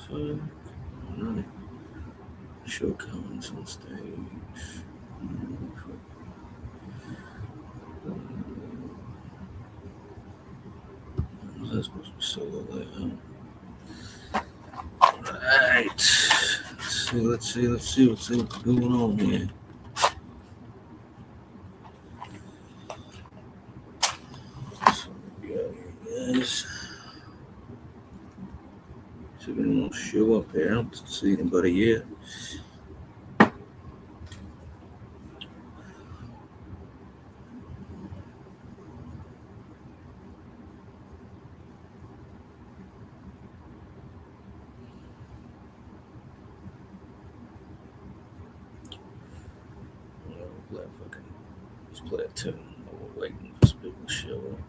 So, alright. Show comments on stage. Was that supposed to be solo layout? Alright. Let's see what's going on here. So, guys. See if anyone will show up here. I don't see anybody yet. Let's play a tune while we're waiting for some people to show up.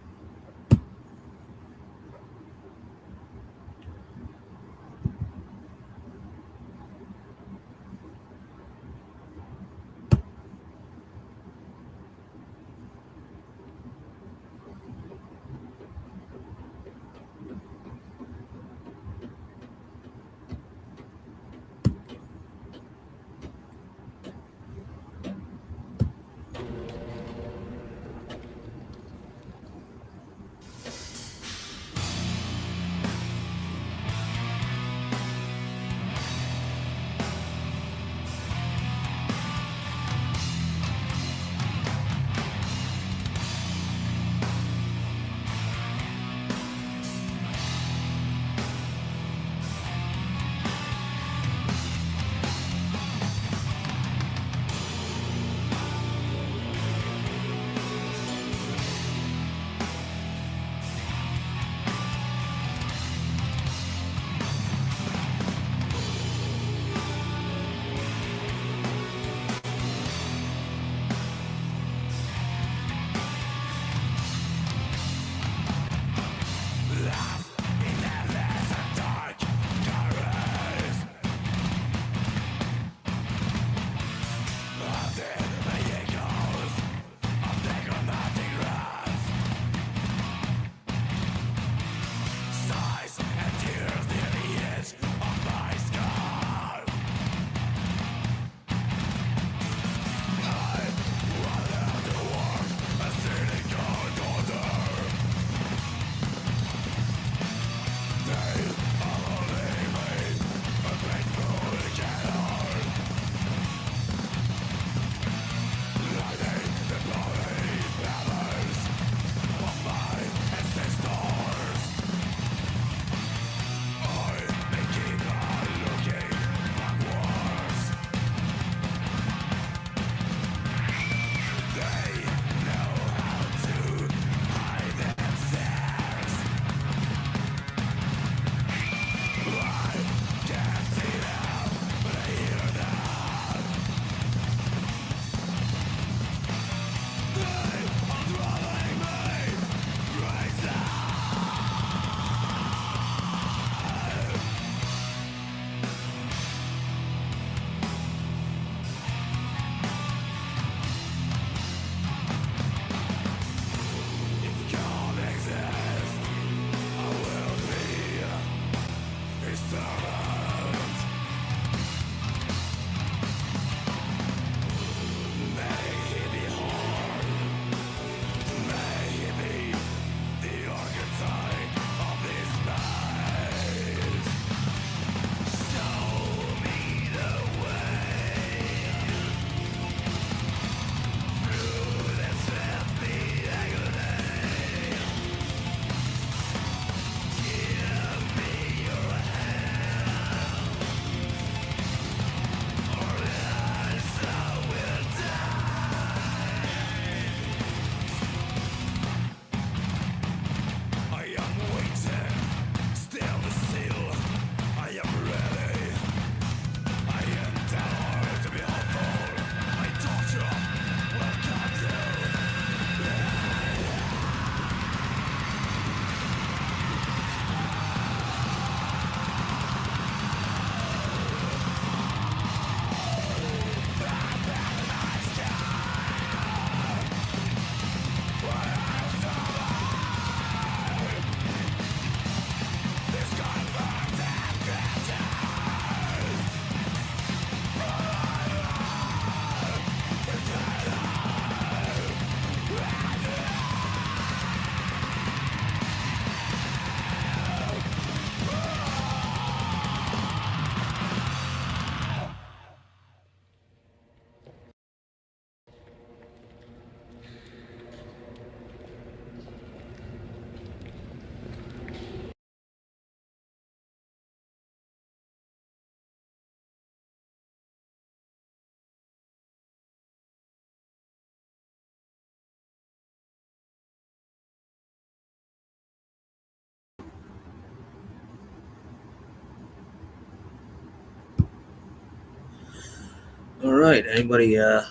All right. Anybody? I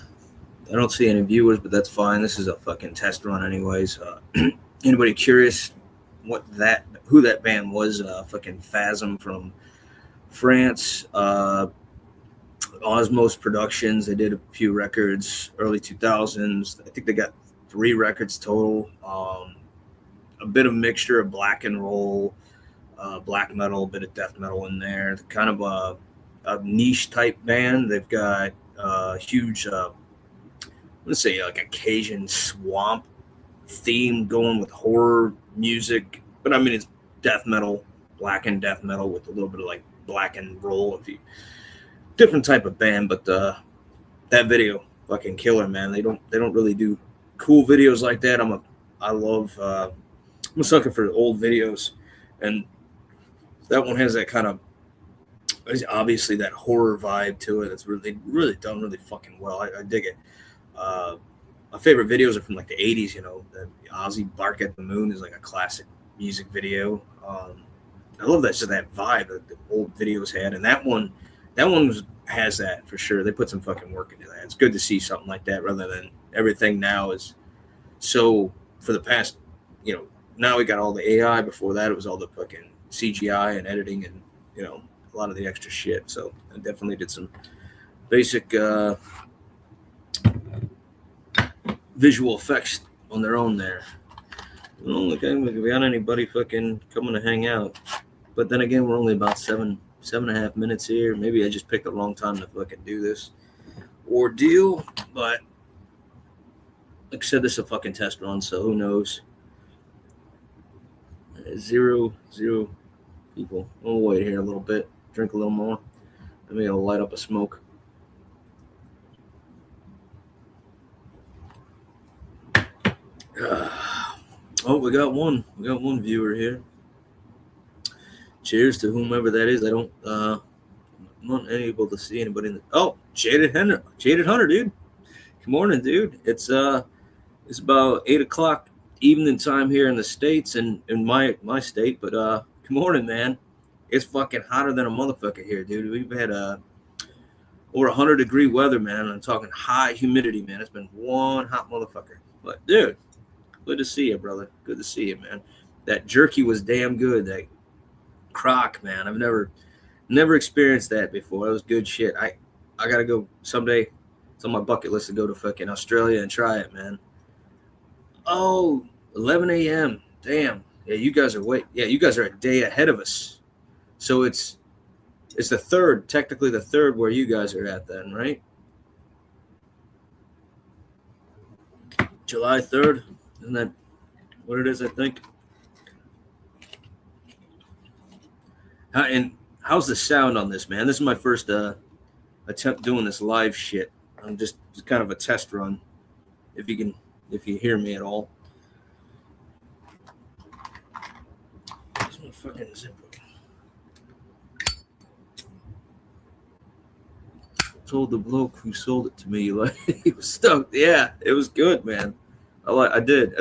don't see any viewers, but that's fine. This is a fucking test run, anyways. Anybody curious who that band was? Fucking Phasm from France. Osmos Productions. They did a few records, early 2000s. I think they got 3 records total. A bit of mixture of black and roll, black metal, a bit of death metal in there. Kind of a niche type band. They've got huge, let's say, like a Cajun swamp theme going with horror music. But I mean, it's death metal, black and death metal with a little bit of like black and roll. If you different type of band, but that video fucking killer, man. They don't really do cool videos like that. I'm a sucker for old videos, and that one has that kind of obviously that horror vibe to it. It's really done really fucking well. I dig it. My favorite videos are from like the 80s. You know, the Ozzy Bark at the Moon is like a classic music video. I love that, just that vibe that the old videos had, and that one has that for sure. They put some fucking work into that. It's good to see something like that rather than everything now is so for the past, now we got all the AI. Before that, it was all the fucking CGI and editing and, a lot of the extra shit. So I definitely did some basic visual effects on their own there. I don't think we got anybody fucking coming to hang out. But then again, we're only about 7.5 minutes here. Maybe I just picked the wrong time to fucking do this ordeal. But like I said, this is a fucking test run, so who knows? Zero people. We'll wait here a little bit. Drink a little more. Maybe I'll light up a smoke. Oh, we got one viewer here. Cheers to whomever that is. I'm not able to see anybody in the. Oh, Jaded Hunter, dude. Good morning, dude. It's about 8:00 evening time here in the States and in my state. But good morning, man. It's fucking hotter than a motherfucker here, dude. We've had over 100-degree weather, man. I'm talking high humidity, man. It's been one hot motherfucker. But dude, good to see you, brother. Good to see you, man. That jerky was damn good. That crock, man. I've never experienced that before. That was good shit. I gotta go someday. It's on my bucket list to go to fucking Australia and try it, man. Oh, 11 a.m. Damn. Yeah, you guys are a day ahead of us. So it's the third, technically the third where you guys are at then, right? July 3rd. Isn't that what it is, I think? And how's the sound on this, man? This is my first attempt doing this live shit. I'm just kind of a test run. If you hear me at all. Where's my fucking zipper? Told the bloke who sold it to me, like he was stoked. Yeah, it was good, man. I did.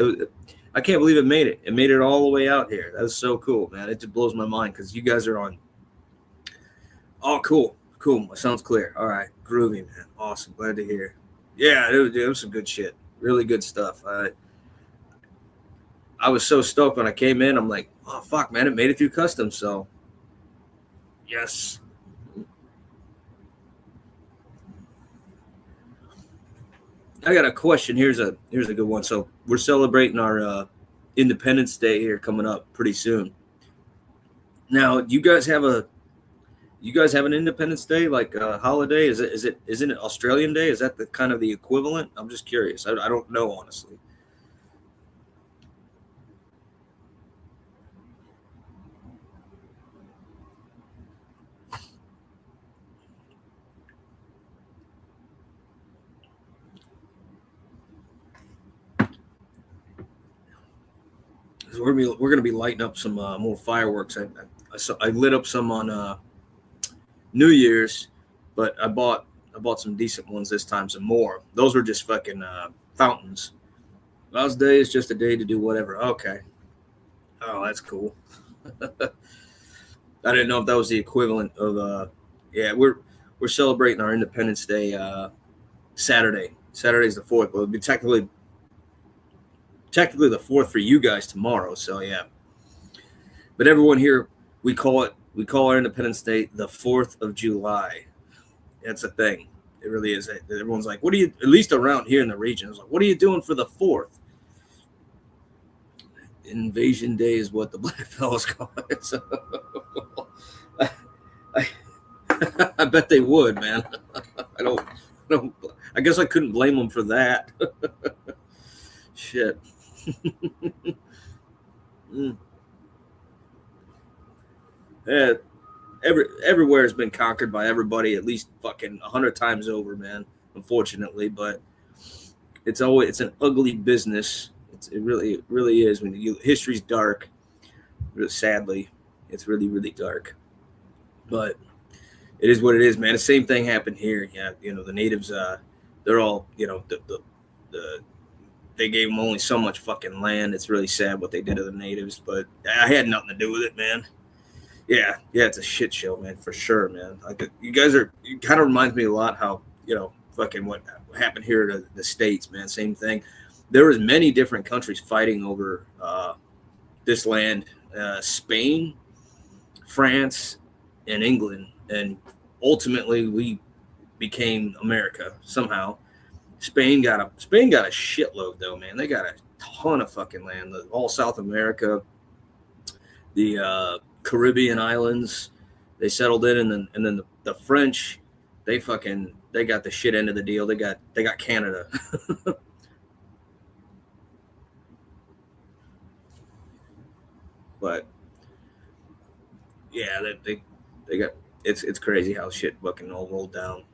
I can't believe it made it. It made it all the way out here. That was so cool, man. It just blows my mind because you guys are on. Oh, cool. Sounds clear. All right, groovy, man. Awesome. Glad to hear. Yeah, it was some good shit. Really good stuff. I was so stoked when I came in. I'm like, oh fuck, man, it made it through customs. So, yes. I got a question. Here's a good one. So we're celebrating our Independence Day here coming up pretty soon. Now, you guys have an Independence Day like holiday? Isn't it Australian Day? Is that the kind of the equivalent? I'm just curious. I don't know, honestly. So we're gonna be lighting up some more fireworks. I lit up some on New Year's, but I bought some decent ones this time, some more. Those were just fucking fountains. Last day is just a day to do whatever. Okay. Oh, that's cool. I didn't know if that was the equivalent of yeah, we're celebrating our Independence Day Saturday. Saturday's the 4th, but it'll be technically the 4th for you guys tomorrow. So yeah, but everyone here, we call our Independence Day the 4th of July. That's a thing. It really is. Everyone's like, what are you, at least around here in the region, it's like, what are you doing for the 4th? Invasion Day is what the black fellas call it. So I bet they would, man. I guess I couldn't blame them for that. Shit. Yeah, everywhere has been conquered by everybody at least fucking 100 times over, man. Unfortunately, but it's an ugly business. It really is. When history's dark, sadly, it's really dark. But it is what it is, man. The same thing happened here. Yeah, the natives. They're all they gave them only so much fucking land. It's really sad what they did to the natives, but I had nothing to do with it, man. Yeah, it's a shit show, man, for sure, man. Like you guys are, it kind of reminds me a lot how fucking what happened here to the States, man. Same thing. There was many different countries fighting over this land: Spain, France, and England, and ultimately we became America somehow. Spain got a shitload though, man. They got a ton of fucking land. All South America, the Caribbean islands, they settled in, and then the French, they got the shit end of the deal. They got Canada. But yeah, they got it's crazy how shit fucking all rolled down.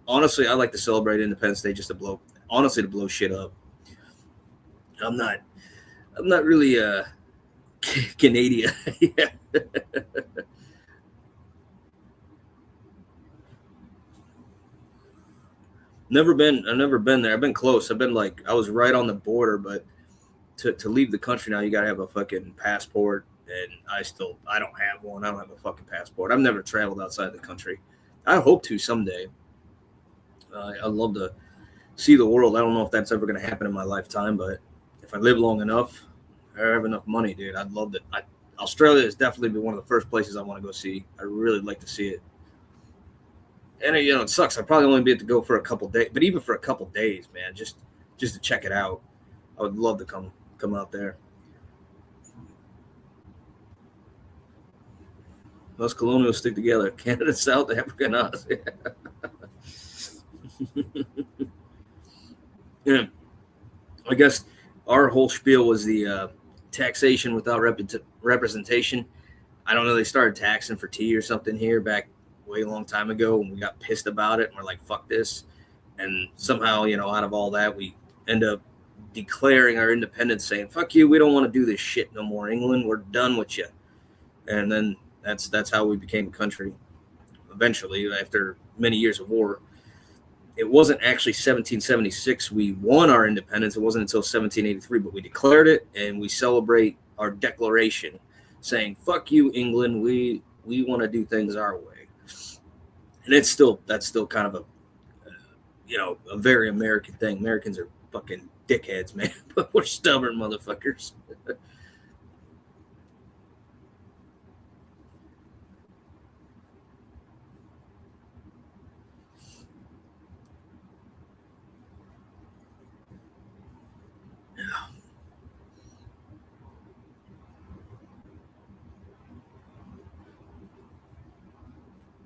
Honestly, I like to celebrate Independence Day just to blow shit up. I'm not really Canadian. Yeah. I've never been there. I've been close. I was right on the border, but to leave the country now, you gotta have a fucking passport, and I don't have one. I don't have a fucking passport. I've never traveled outside the country. I hope to someday. I'd love to see the world. I don't know if that's ever going to happen in my lifetime, but if I live long enough, I have enough money, dude, I'd love to. Australia is definitely one of the first places I want to go see. I really like to see it. And it sucks. I probably only be able to go for a couple days, but even for a couple days, man, just to check it out, I would love to come out there. Us colonials stick together. Canada, South Africa, and us. Yeah. I guess our whole spiel was the taxation without representation. I don't know. They started taxing for tea or something here back way a long time ago, and we got pissed about it, and we're like, "Fuck this!" And somehow, out of all that, we end up declaring our independence, saying, "Fuck you! We don't want to do this shit no more, England. We're done with you." And then that's how we became a country. Eventually, after many years of war. It wasn't actually 1776 we won our independence. It wasn't until 1783, but we declared it, and we celebrate our declaration saying, "Fuck you, England. We want to do things our way." And that's still kind of a very American thing. Americans are fucking dickheads, man, but we're stubborn motherfuckers.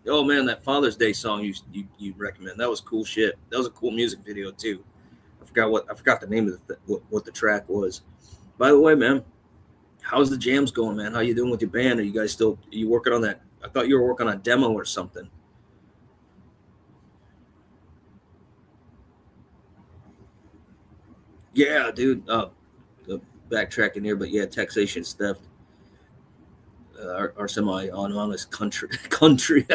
Oh man, that Father's Day song you recommend, that was cool shit. That was a cool music video too. I forgot the name of what the track was. By the way, man, how's the jams going, man? How you doing with your band? Are you working on that? I thought you were working on a demo or something. Yeah, dude. Backtracking here, but yeah, taxation is theft. Our semi-autonomous country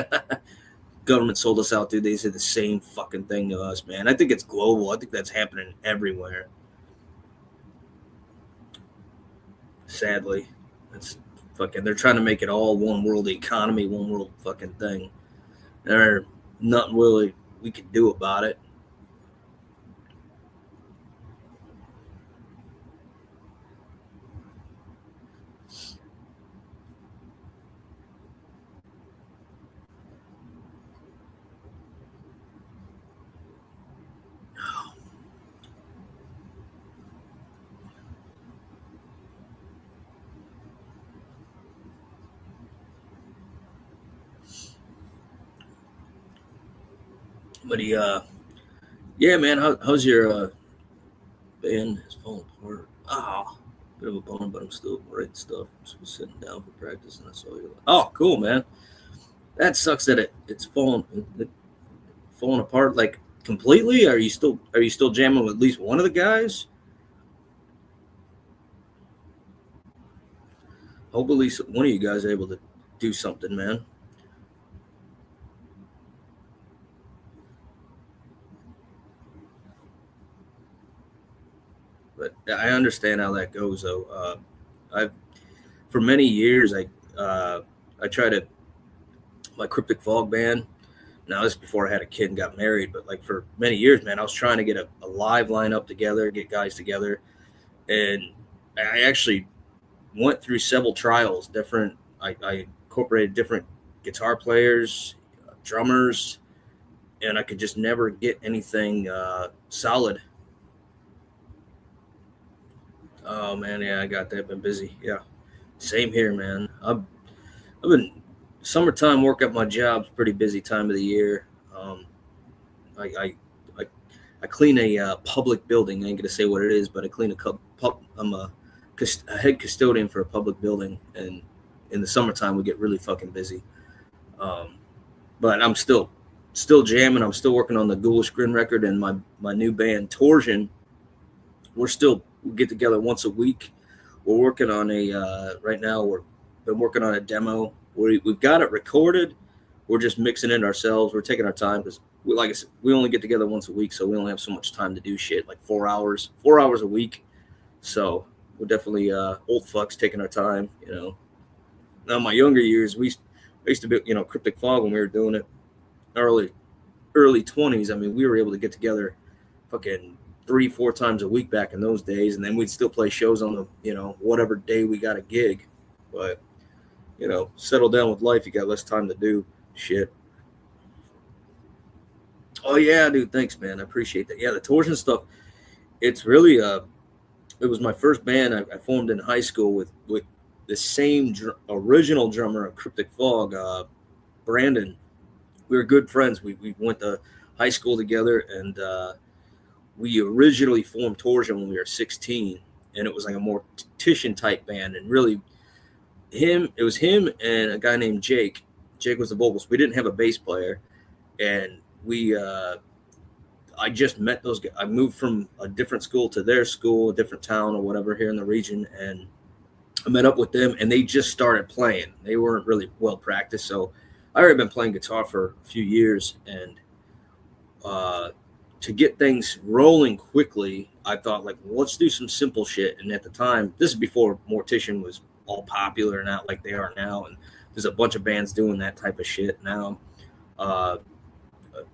government sold us out, dude. They said the same fucking thing to us, man. I think it's global. I think that's happening everywhere. Sadly, it's fucking. They're trying to make it all one world economy, one world fucking thing. They're nothing really we could do about it. But yeah, man, how's your band? Is falling apart. Oh, bit of a bummer, but I'm still writing stuff. I'm still sitting down for practice, and I saw you. Oh, cool, man. That sucks that it's falling apart like completely. Are you still jamming with at least one of the guys? Hope at least one of you guys are able to do something, man. But I understand how that goes, though. I've for many years I tried to my Cryptic Fog band. Now this is before I had a kid and got married, but like for many years, man, I was trying to get a live lineup together, get guys together, and I actually went through several trials. I incorporated different guitar players, drummers, and I could just never get anything solid. Oh man, yeah, I got that. Been busy. Yeah, same here, man. I've been summertime work at my job's pretty busy time of the year. Um, I, I I I clean a public building. I ain't gonna say what it is, but I clean I'm a head custodian for a public building, and in the summertime we get really fucking busy. Um, but I'm still jamming. I'm still working on the Ghoulish Grin record and my new band Torsion. We get together once a week. We're working on a right now. We're been working on a demo. We've got it recorded. We're just mixing it ourselves. We're taking our time because, like I said, we only get together once a week, so we only have so much time to do shit. Like 4 hours a week. So we're definitely old fucks taking our time. Now in my younger years, I used to be Cryptic Fog when we were doing it early early 20s. I mean, we were able to get together fucking 3-4 times a week back in those days, and then we'd still play shows on the whatever day we got a gig. But settle down with life, you got less time to do shit. Oh yeah, dude, thanks, man. I appreciate that. Yeah, the torsion stuff. It's really it was my first band I formed in high school with the same original drummer of Cryptic Fog, Brandon. We were good friends. We went to high school together, and we originally formed Torsion when we were 16, and it was like a mortician type band. And really, it was him and a guy named Jake. Jake was the vocals. We didn't have a bass player, and I just met those guys. I moved from a different school to their school, a different town or whatever here in the region, and I met up with them, and they just started playing. They weren't really well practiced, so I already been playing guitar for a few years, and to get things rolling quickly, I thought, like, well, let's do some simple shit. And at the time, this is before Mortician was all popular, not like they are now, and there's a bunch of bands doing that type of shit now. Uh,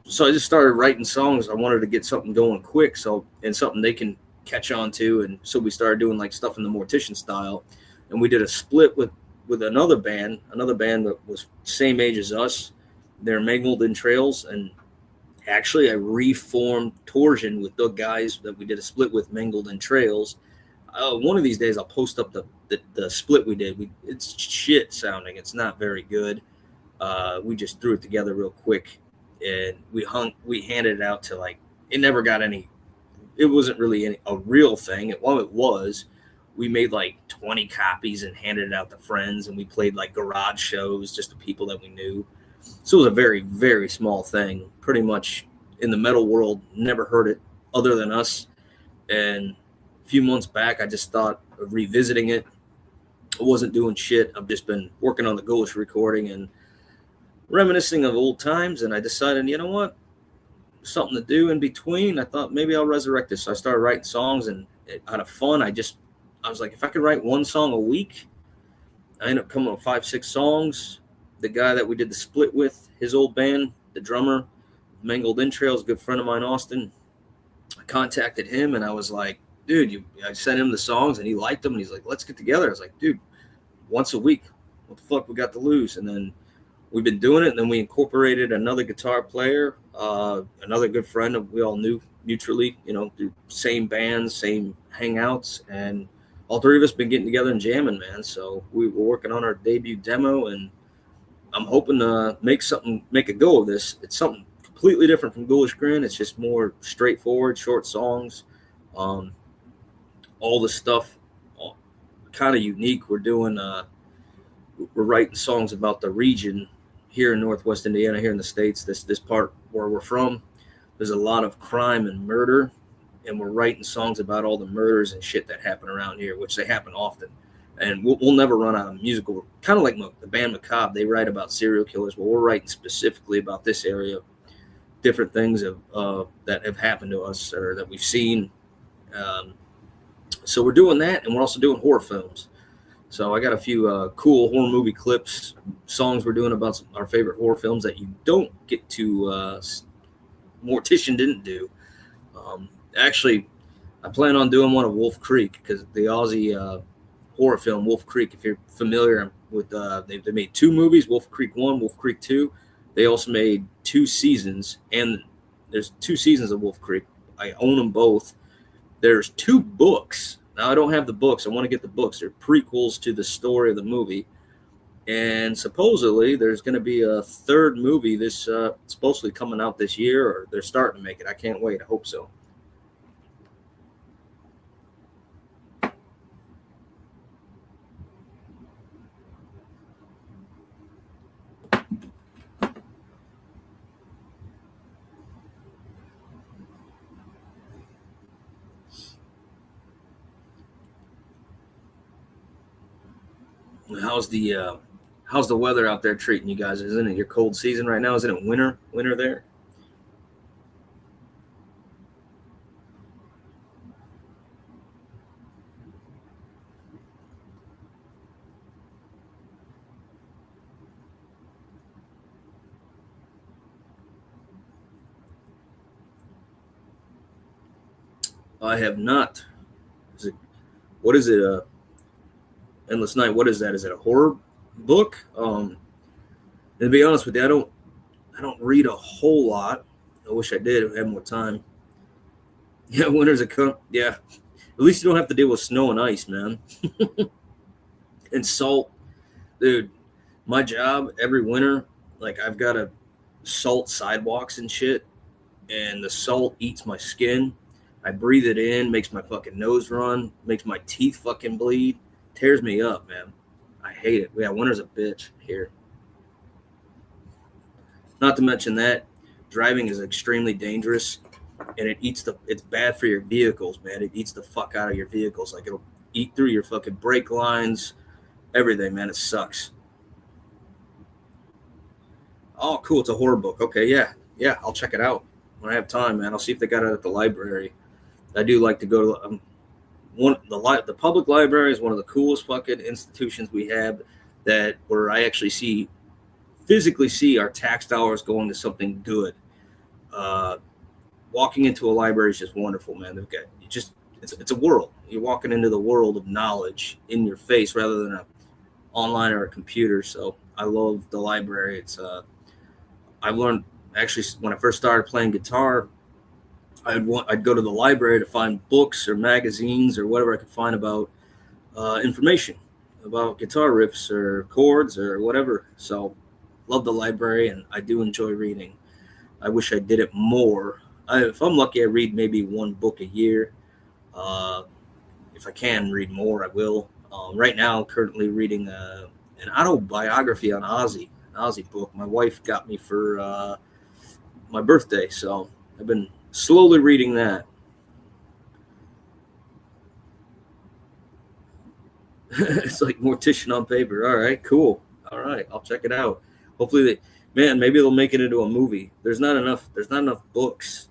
so I just started writing songs. I wanted to get something going quick, and something they can catch on to, and so we started doing like stuff in the Mortician style, and we did a split with another band that was same age as us. They're Mangled in Trails, and actually I reformed Torsion with the guys that we did a split with, Mangled in Trails. One of these days I'll post up the split we did. It's shit sounding. It's not very good. We just threw it together real quick, and we handed it out to, like, it never got any. It wasn't really a real thing. Well, it was. We made like 20 copies and handed it out to friends, and we played like garage shows just to people that we knew. So it was a very, very small thing. Pretty much in the metal world, never heard it other than us. And a few months back, I just thought of revisiting it. I wasn't doing shit. I've just been working on the Ghoulish recording and reminiscing of old times. And I decided, you know what? Something to do in between. I thought maybe I'll resurrect this. So I started writing songs, and out of fun, I was like, if I could write one song a week, I ended up coming up with 5-6 songs. The guy that we did the split with, his old band, the drummer, Mangled Entrails, a good friend of mine, Austin. I contacted him and I was like, dude, I sent him the songs and he liked them. And he's like, let's get together. I was like, dude, once a week, what the fuck we got to lose? And then we've been doing it. And then we incorporated another guitar player, another good friend we all knew mutually, through same bands, same hangouts. And all three of us been getting together and jamming, man. So we were working on our debut demo, and I'm hoping to make a go of this. It's something completely different from Ghoulish Grin. It's just more straightforward, short songs. All the stuff kind of unique. We're writing songs about the region here in Northwest Indiana, here in the States, this part where we're from. There's a lot of crime and murder, and we're writing songs about all the murders and shit that happen around here, which they happen often. And we'll never run out of musical, kind of like the band Macabre. They write about serial killers. Well, we're writing specifically about this area, different things that have happened to us or that we've seen. So we're doing that, and we're also doing horror films. So I got a few cool horror movie clips, songs we're doing about our favorite horror films that you don't get to, Mortician didn't do. Actually, I plan on doing one of Wolf Creek, because the Aussie horror film Wolf Creek, if you're familiar with, they made 2 movies, Wolf Creek 1, Wolf Creek 2. They also made 2 seasons, and there's 2 seasons of Wolf Creek. I own them both. There's 2 books. Now, I don't have the books. I want to get the books. They're prequels to the story of the movie. And supposedly there's going to be a 3rd movie supposedly coming out this year, or they're starting to make it. I can't wait. I hope so. How's the weather out there treating you guys? Isn't it your cold season right now? Isn't it winter there? I have not. What is it? Endless Night. What is that? Is it a horror book? And to be honest with you, I don't read a whole lot. I wish I did. I had more time. Yeah, winter's yeah. At least you don't have to deal with snow and ice, man. And salt, dude. My job every winter, like, I've got to salt sidewalks and shit, and the salt eats my skin. I breathe it in, makes my fucking nose run, makes my teeth fucking bleed, tears me up, man. I hate it. Yeah, winter's a bitch here. Not to mention that driving is extremely dangerous, and it's bad for your vehicles, man. It eats the fuck out of your vehicles. Like, it'll eat through your fucking brake lines, everything, man. It sucks. Oh, cool. It's a horror book. Okay, yeah. Yeah, I'll check it out when I have time, man. I'll see if they got it at the library. I do like to go to the public library is one of the coolest fucking institutions we have, where I actually physically see our tax dollars going to something good. Walking into a library is just wonderful, man. It's a world. You're walking into the world of knowledge in your face rather than online or a computer. So I love the library. I've learned, actually, when I first started playing guitar, I'd go to the library to find books or magazines or whatever I could find about information about guitar riffs or chords or whatever. So love the library, and I do enjoy reading. I wish I did it more. If I'm lucky, I read maybe 1 book a year. If I can read more, I will. Right now, I'm currently reading an autobiography on Ozzy, an Ozzy book. My wife got me for my birthday, so I've been slowly reading that. It's like Mortician on paper. All right, cool. All right, I'll check it out. Hopefully, maybe they'll make it into a movie. There's not enough books,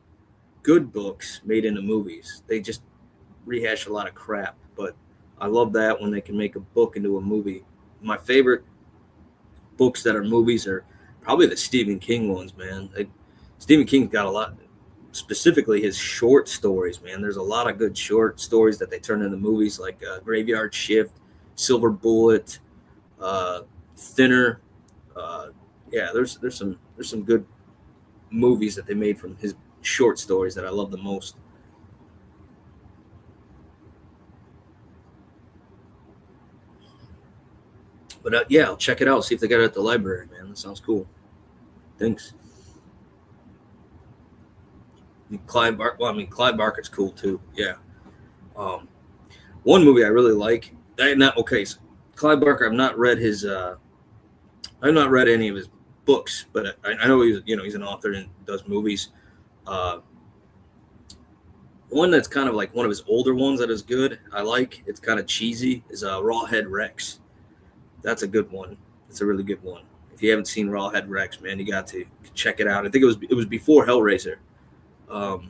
good books, made into movies. They just rehash a lot of crap. But I love that when they can make a book into a movie. My favorite books that are movies are probably the Stephen King ones, man. Stephen King's got a lot, specifically his short stories, man. There's a lot of good short stories that they turn into movies, like Graveyard Shift, Silver Bullet, uh, Thinner. Uh, yeah, there's some good movies that they made from his short stories that I love the most. But yeah, I'll check it out. See if they got it at the library, man. That sounds cool. Thanks. Clive Barker's cool too. Yeah. Um, One movie I really like. Not okay. So Clive Barker. I've not read his. I've not read any of his books, but I know he's an author and does movies. Uh, One that's kind of like one of his older ones that is good. I like. It's kind of cheesy. Is Rawhead Rex. That's a good one. It's a really good one. If you haven't seen Rawhead Rex, man, you got to check it out. I think it was before Hellraiser. Um,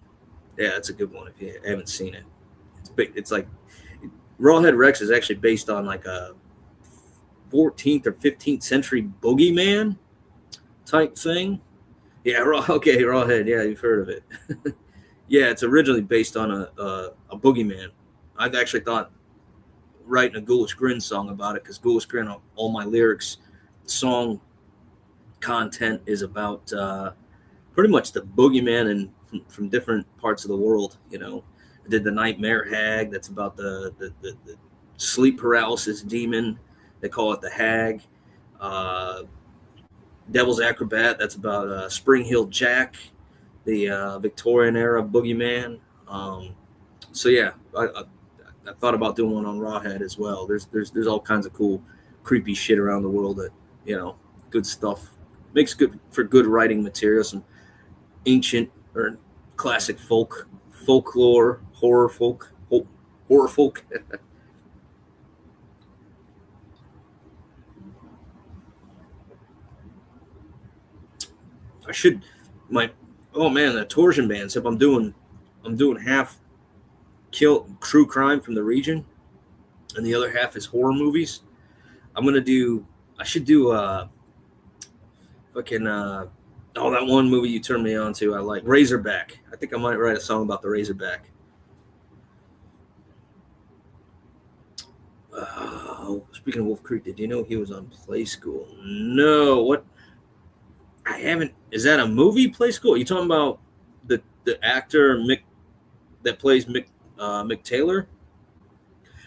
yeah, it's a good one if you haven't seen it. It's big. It's like Rawhead Rex is actually based on like a 14th or 15th century boogeyman type thing. Yeah, okay, Rawhead. Yeah, you've heard of it. Yeah, it's originally based on a boogeyman. I've actually thought writing a Ghoulish Grin song about it because Ghoulish Grin, all my lyrics, song content is about pretty much the boogeyman and from different parts of the world. I did the Nightmare Hag. That's about the sleep paralysis demon. They call it the Hag. Uh, Devil's Acrobat. That's about Spring Hill Jack, the Victorian era boogeyman. So yeah, I thought about doing one on Rawhead as well. There's all kinds of cool, creepy shit around the world that good stuff. Makes good for good writing material. Some ancient or classic folklore, horror folk. I should my oh man, the torsion band. Except I'm doing half kill true crime from the region, and the other half is horror movies. I'm gonna do. I should do fucking that one movie you turned me on to. I like Razorback. I think I might write a song about the Razorback. Speaking of Wolf Creek, did you know he was on Play School? No, what? I haven't. Is that a movie? Play School? You talking about the actor Mick that plays Mick Taylor?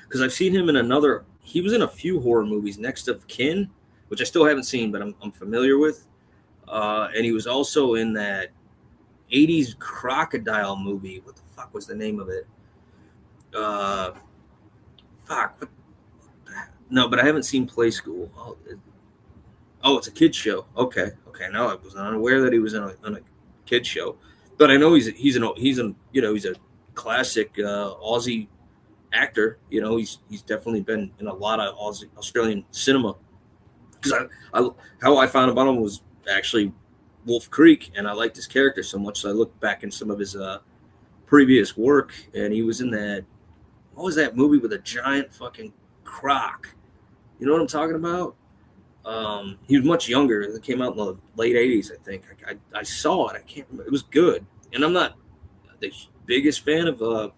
Because I've seen him in another. He was in a few horror movies next of Kin, which I still haven't seen, but I'm familiar with. And he was also in that 80s crocodile movie. What the fuck was the name of it? Fuck. No, but I haven't seen Play School. It's a kid show. Okay. No, I was not aware that he was on a kid show, but I know he's a classic Aussie actor. He's definitely been in a lot of Australian cinema. Because how I found about him was actually Wolf Creek, and I liked his character so much. So I looked back in some of his previous work, and he was in that. What was that movie with a giant fucking croc? You know what I'm talking about? He was much younger. It came out in the late '80s, I think. I saw it. I can't remember. It was good, and I'm not the biggest fan of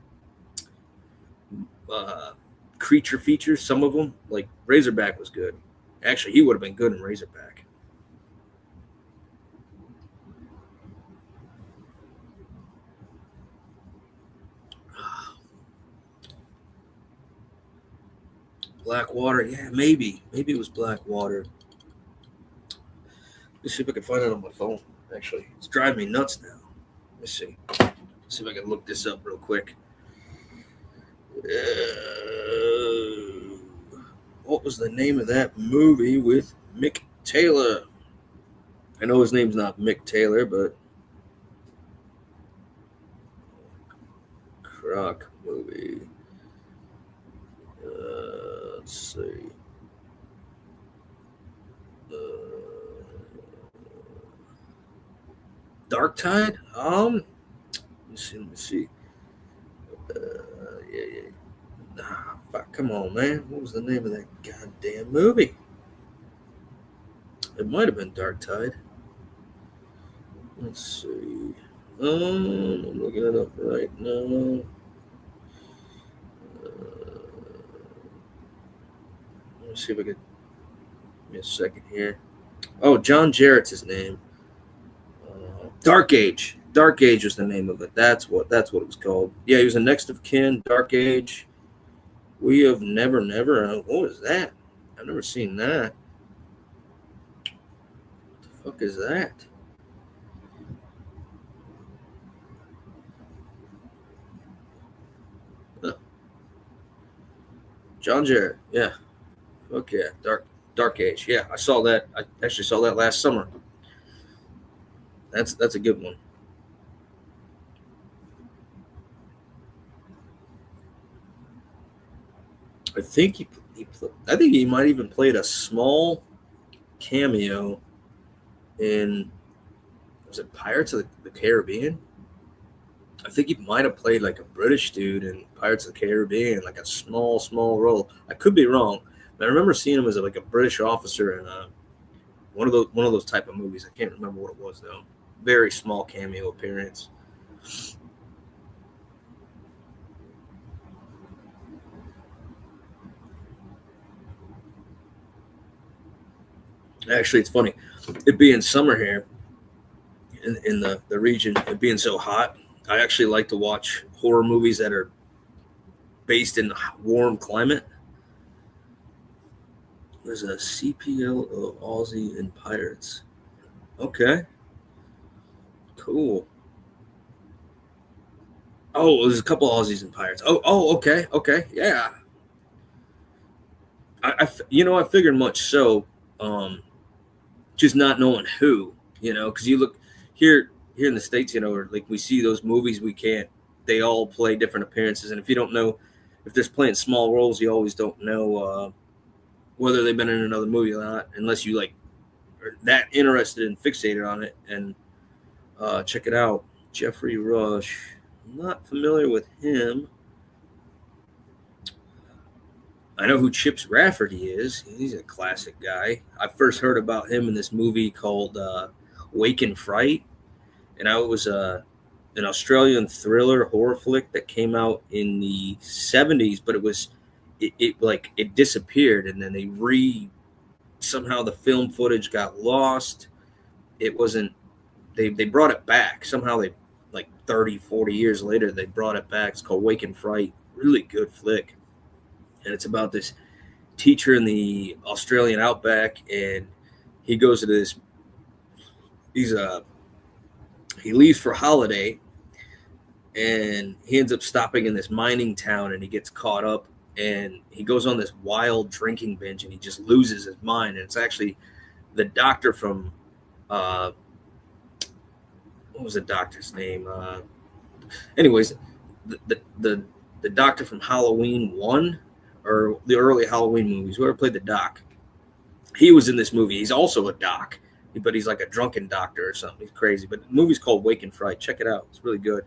creature features. Some of them, like Razorback, was good. Actually, he would have been good in Razorback. Blackwater, yeah, maybe it was Blackwater. Let's see if I can find it on my phone. Actually, it's driving me nuts now. Let's see. Let's see if I can look this up real quick. What was the name of that movie with Mick Taylor? I know his name's not Mick Taylor, but Croc movie. Let's see. Dark Tide? Let me see. Yeah. Fuck, come on, man. What was the name of that goddamn movie? It might have been Dark Tide. Let's see. I'm looking it up right now. Let me see if I can. Give me a second here. Oh, John Jarrett's his name. Dark Age. Dark Age was the name of it. That's what it was called. Yeah, he was a next of kin. Dark Age. We have never. What was that? I've never seen that. What the fuck is that? Huh. John Jarrett. Yeah. Okay. Dark Age. Yeah, I saw that. I actually saw that last summer. That's a good one. I think I think he might even played a small cameo in, was it Pirates of the Caribbean? I think he might have played like a British dude in Pirates of the Caribbean, like a small role. I could be wrong, but I remember seeing him as like a British officer in one of those type of movies. I can't remember what it was though. Very small cameo appearance. Actually, it's funny. It being summer here in the region, it being so hot, I actually like to watch horror movies that are based in a warm climate. There's a CPL of Aussie and Pirates. Okay, cool. Oh, there's a couple Aussies and Pirates. Okay, yeah. I figured much so. Um, just not knowing who, because you look here in the states, or like we see those movies, we can't. They all play different appearances, and if you don't know if they're playing small roles, you always don't know whether they've been in another movie or not, unless you like are that interested and fixated on it and check it out. Jeffrey Rush. I'm not familiar with him. I know who Chips Rafferty is. He's a classic guy. I first heard about him in this movie called Wake and Fright, and I was an Australian thriller horror flick that came out in the '70s, but it disappeared, and then somehow the film footage got lost. It wasn't they brought it back somehow. They like 30, 40 years later they brought it back. It's called Wake and Fright. Really good flick, and it's about this teacher in the Australian outback, and he goes to this. He's he leaves for holiday, and he ends up stopping in this mining town, and he gets caught up, and he goes on this wild drinking binge, and he just loses his mind. And it's actually the doctor from what was the doctor's name? Anyways, the doctor from Halloween 1 or the early Halloween movies, whoever played the doc, he was in this movie. He's also a doc, but he's like a drunken doctor or something. He's crazy. But the movie's called Wake and Fright. Check it out. It's really good.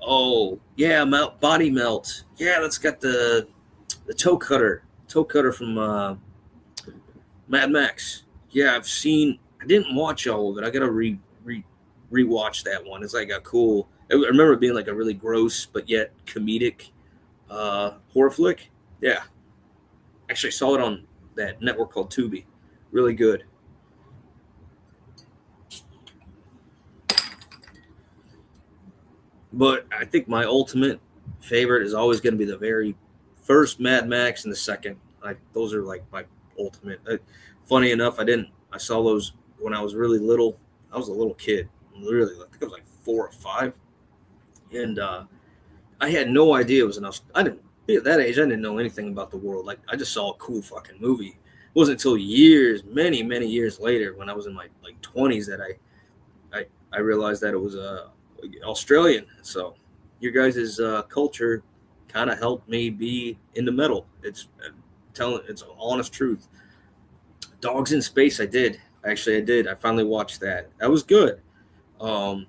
Oh yeah, body melt. Yeah, that's got the toe cutter from Mad Max. Yeah, I've seen. I didn't watch all of it. I gotta rewatch that one. It's like a cool. I remember it being like a really gross but yet comedic horror flick. Yeah, actually saw it on that network called Tubi. Really good. But I think my ultimate favorite is always going to be the very first Mad Max and the second. Like those are like my ultimate. Funny enough, I saw those when I was really little. I was a little kid, really. I think I was like 4 or 5, and I had no idea it was an. I didn't be at that age. I didn't know anything about the world. Like I just saw a cool fucking movie. It wasn't until years, many years later, when I was in my like 20s, that I realized that it was Australian. So your guys' culture kind of helped me be into metal. It's an honest truth. Dogs in Space. I did. Actually, I did. I finally watched that. That was good. Um,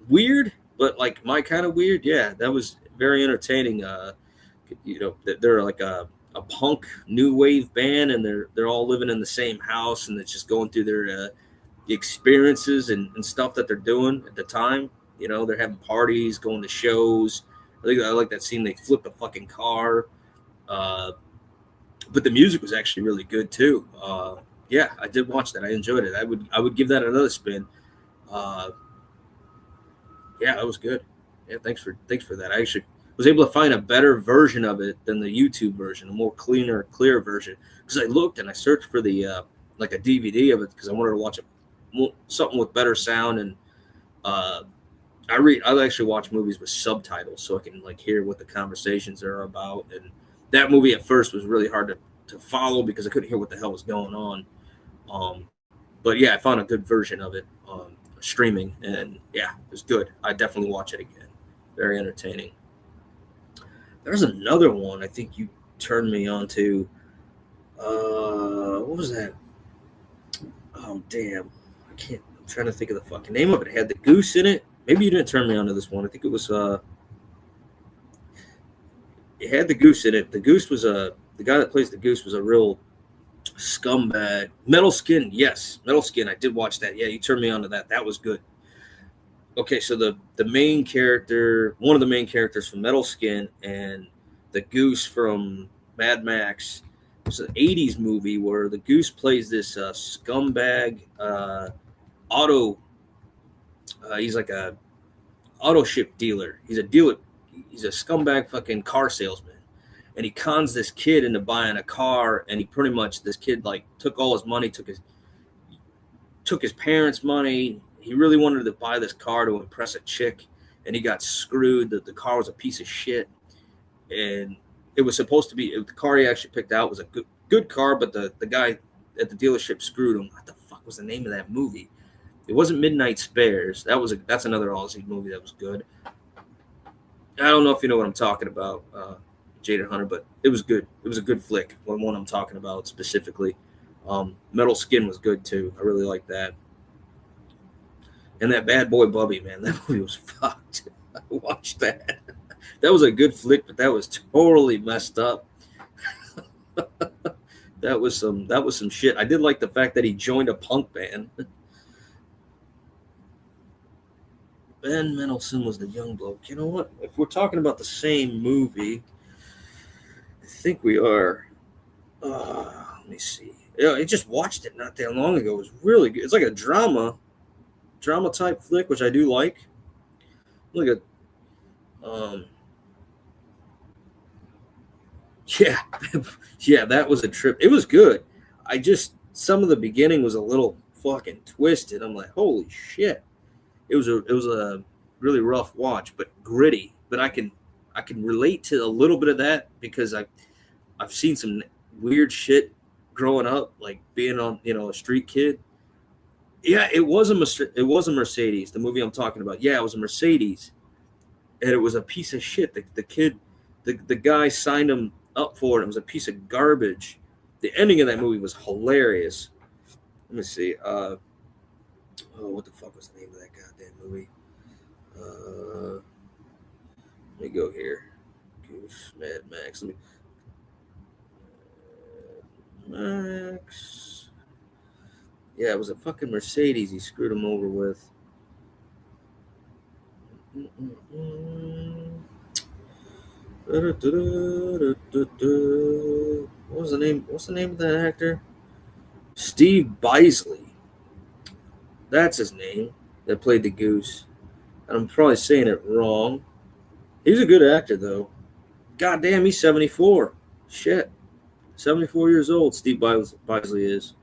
Weird, but like my kind of weird. Yeah, that was very entertaining. They're like a punk new wave band, and they're all living in the same house, and it's just going through their the experiences and stuff that they're doing at the time. You know, they're having parties, going to shows. I like that scene. They flip a fucking car. Uh, but the music was actually really good too. Yeah, I did watch that. I enjoyed it. I would give that another spin. Uh, yeah, that was good. Yeah, thanks for that. I actually was able to find a better version of it than the YouTube version, a more clear version. Because I looked and I searched for the like a DVD of it because I wanted to watch something with better sound. And uh, I actually watch movies with subtitles so I can like hear what the conversations are about. And that movie at first was really hard to follow because I couldn't hear what the hell was going on. Um, but yeah, I found a good version of it streaming, and yeah, it was good. I definitely watch it again. Very entertaining. There's another one I think you turned me on to. What was that? Oh damn, I can't. I'm trying to think of the fucking name of it. It had the goose in it. Maybe you didn't turn me on to this one. I think it was. It had the goose in it. The goose was the guy that plays the goose was a real scumbag. Metal Skin, yes, Metal Skin. I did watch that. Yeah, you turned me on to that. That was good. Okay, so the main character, one of the main characters from Metal Skin, and the goose from Mad Max. It's an '80s movie where the goose plays this scumbag auto. He's like a auto ship dealer. He's a dealer. He's a scumbag fucking car salesman, and he cons this kid into buying a car. And he pretty much this kid like took all his money, took his parents' money. He really wanted to buy this car to impress a chick, and he got screwed. The car was a piece of shit, and it was supposed to be the car he actually picked out was a good car, but the guy at the dealership screwed him. What the fuck was the name of that movie? It wasn't Midnight Spares. That's another Aussie movie that was good. I don't know if you know what I'm talking about, Jaded Hunter, but it was good. It was a good flick. One I'm talking about specifically. Metal Skin was good too. I really like that. And that Bad Boy Bubby, man, that movie was fucked. I watched that. That was a good flick, but that was totally messed up. That was some shit. I did like the fact that he joined a punk band. Ben Mendelsohn was the young bloke. You know what? If we're talking about the same movie, I think we are. Let me see. Yeah, I just watched it not that long ago. It was really good. It's like a drama type flick, which I do like. Look at, yeah, yeah, that was a trip. It was good. Some of the beginning was a little fucking twisted. I'm like, holy shit. It was a really rough watch, but gritty. But I can relate to a little bit of that because I've seen some weird shit growing up, like being on a street kid. Yeah, it was a Mercedes. The movie I'm talking about. Yeah, it was a Mercedes, and it was a piece of shit. The kid, the guy signed him up for it. It was a piece of garbage. The ending of that movie was hilarious. Let me see. What the fuck was the name of that goddamn movie? Let me go here. Goose, Mad Max. Max. Yeah, it was a fucking Mercedes he screwed him over with. What was the name? What's the name of that actor? Steve Bisley. That's his name. That played the goose. And I'm probably saying it wrong. He's a good actor though. God damn, he's 74. Shit. 74 years old, Steve Bisley is.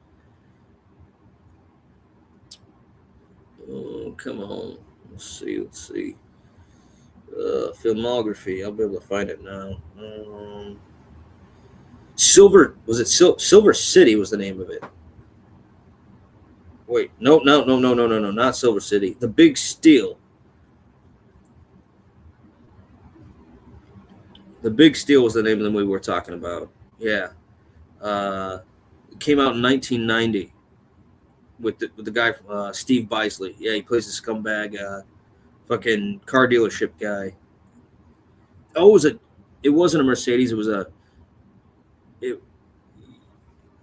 Oh, come on. Let's see. Filmography. I'll be able to find it now. Silver City was the name of it. Wait, no, not Silver City. The Big Steal. The Big Steal was the name of the movie we're talking about. Yeah. It came out in 1990 with the guy Steve Bisley. Yeah, he plays the scumbag fucking car dealership guy. Oh, it wasn't a Mercedes. It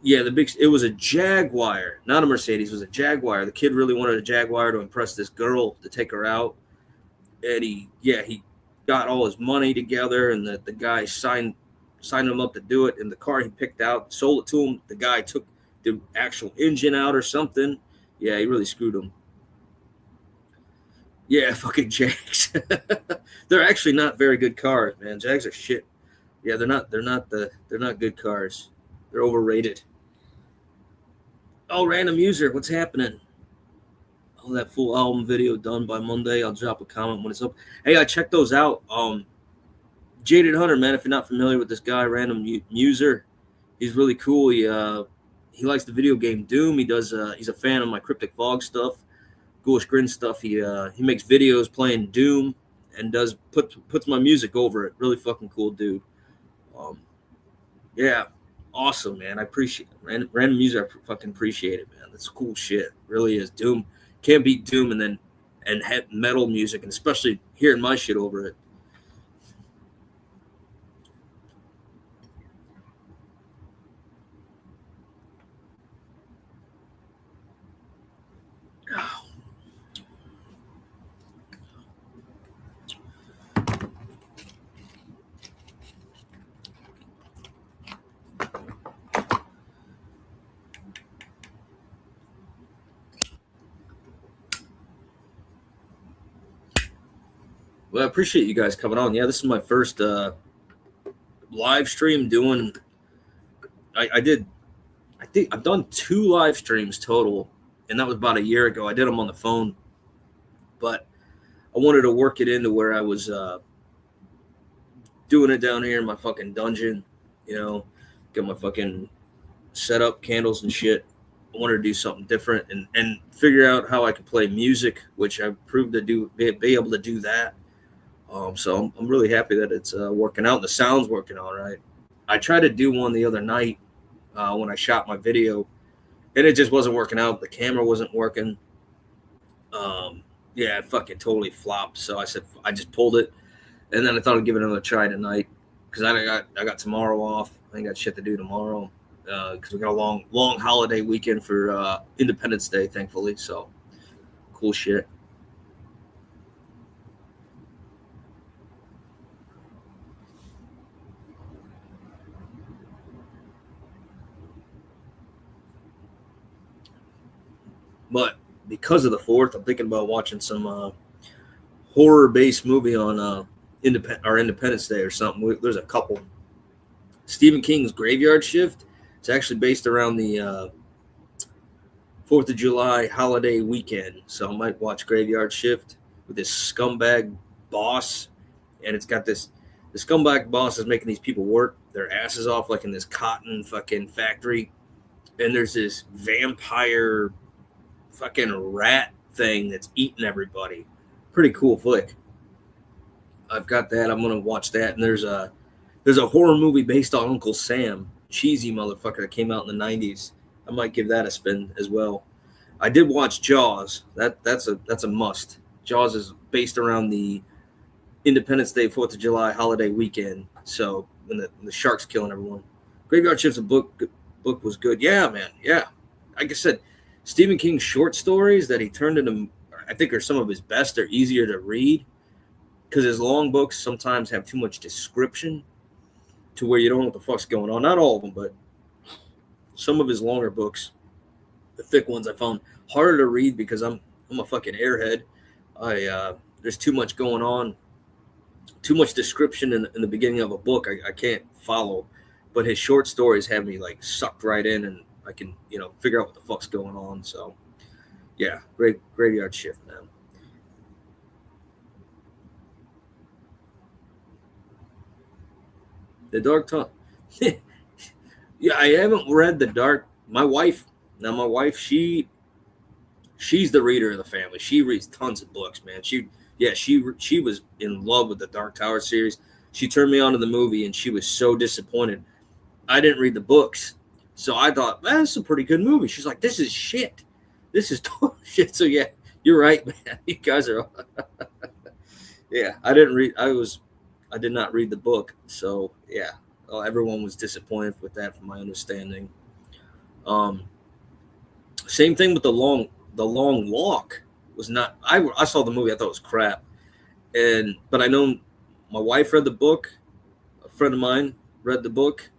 Yeah, it was a Jaguar, not a Mercedes. It was a Jaguar. The kid really wanted a Jaguar to impress this girl to take her out, and he got all his money together, and the guy signed him up to do it. And the car he picked out, sold it to him. The guy took the actual engine out or something. Yeah, he really screwed him. Yeah, fucking Jags. They're actually not very good cars, man. Jags are shit. Yeah, they're not good cars. They're overrated. Oh, random user, what's happening? Oh, that full album video done by Monday. I'll drop a comment when it's up. Hey, I checked those out. Jaded Hunter, man. If you're not familiar with this guy, random user, he's really cool. He likes the video game Doom. He does. He's a fan of my Cryptic Fog stuff, Ghoulish Grin stuff. He makes videos playing Doom and puts my music over it. Really fucking cool dude. Yeah, awesome, man. I appreciate it. Random music. I fucking appreciate it, man. That's cool shit. Really is. Doom can't beat Doom, and metal music, and especially hearing my shit over it. Well, I appreciate you guys coming on. Yeah, this is my first live stream doing. I did. I think I've done 2 live streams total, and that was about a year ago. I did them on the phone, but I wanted to work it into where I was doing it down here in my fucking dungeon. You know, get my fucking setup, candles and shit. I wanted to do something different and figure out how I could play music, which I proved to be able to do that. So I'm really happy that it's working out. The sound's working all right. I tried to do one the other night when I shot my video, and it just wasn't working out. The camera wasn't working. Yeah, it fucking totally flopped. So I said I just pulled it, and then I thought I'd give it another try tonight because I got tomorrow off. I ain't got shit to do tomorrow because we got a long holiday weekend for Independence Day, thankfully. So cool shit. But because of the 4th, I'm thinking about watching some horror-based movie on Independence Day or something. There's a couple. Stephen King's Graveyard Shift. It's actually based around the 4th of July holiday weekend. So I might watch Graveyard Shift with this scumbag boss. And it's got the scumbag boss is making these people work their asses off like in this cotton fucking factory. And there's this vampire fucking rat thing that's eating everybody. Pretty cool flick. I've got that. I'm gonna watch that. And there's a horror movie based on Uncle Sam, cheesy motherfucker that came out in the '90s. I might give that a spin as well. I did watch Jaws. That's a must. Jaws is based around the Independence Day, 4th of July holiday weekend. So when the sharks killing everyone. Graveyard Shift's book was good. Yeah, man. Yeah. Like I said, Stephen King's short stories that he turned into, I think, are some of his best. They're easier to read because his long books sometimes have too much description to where you don't know what the fuck's going on. Not all of them, but some of his longer books, the thick ones, I found harder to read because I'm a fucking airhead. There's too much going on, too much description in the beginning of a book. I can't follow, but his short stories have me like sucked right in, and I can figure out what the fuck's going on. So yeah, Graveyard Shift, man. The Dark Tower. Yeah, I haven't read the Dark. My wife, she's the reader of the family. She reads tons of books, man. She was in love with the Dark Tower series. She turned me on to the movie, and she was so disappointed. I didn't read the books, so I thought, man, this is a pretty good movie. She's like, this is shit. This is total shit. So yeah, you're right, man. You guys are. Yeah, I didn't read. I did not read the book, so yeah. Everyone was disappointed with that, from my understanding. Um, Same thing with the long walk was not. I saw the movie. I thought it was crap, but I know my wife read the book. A friend of mine read the book.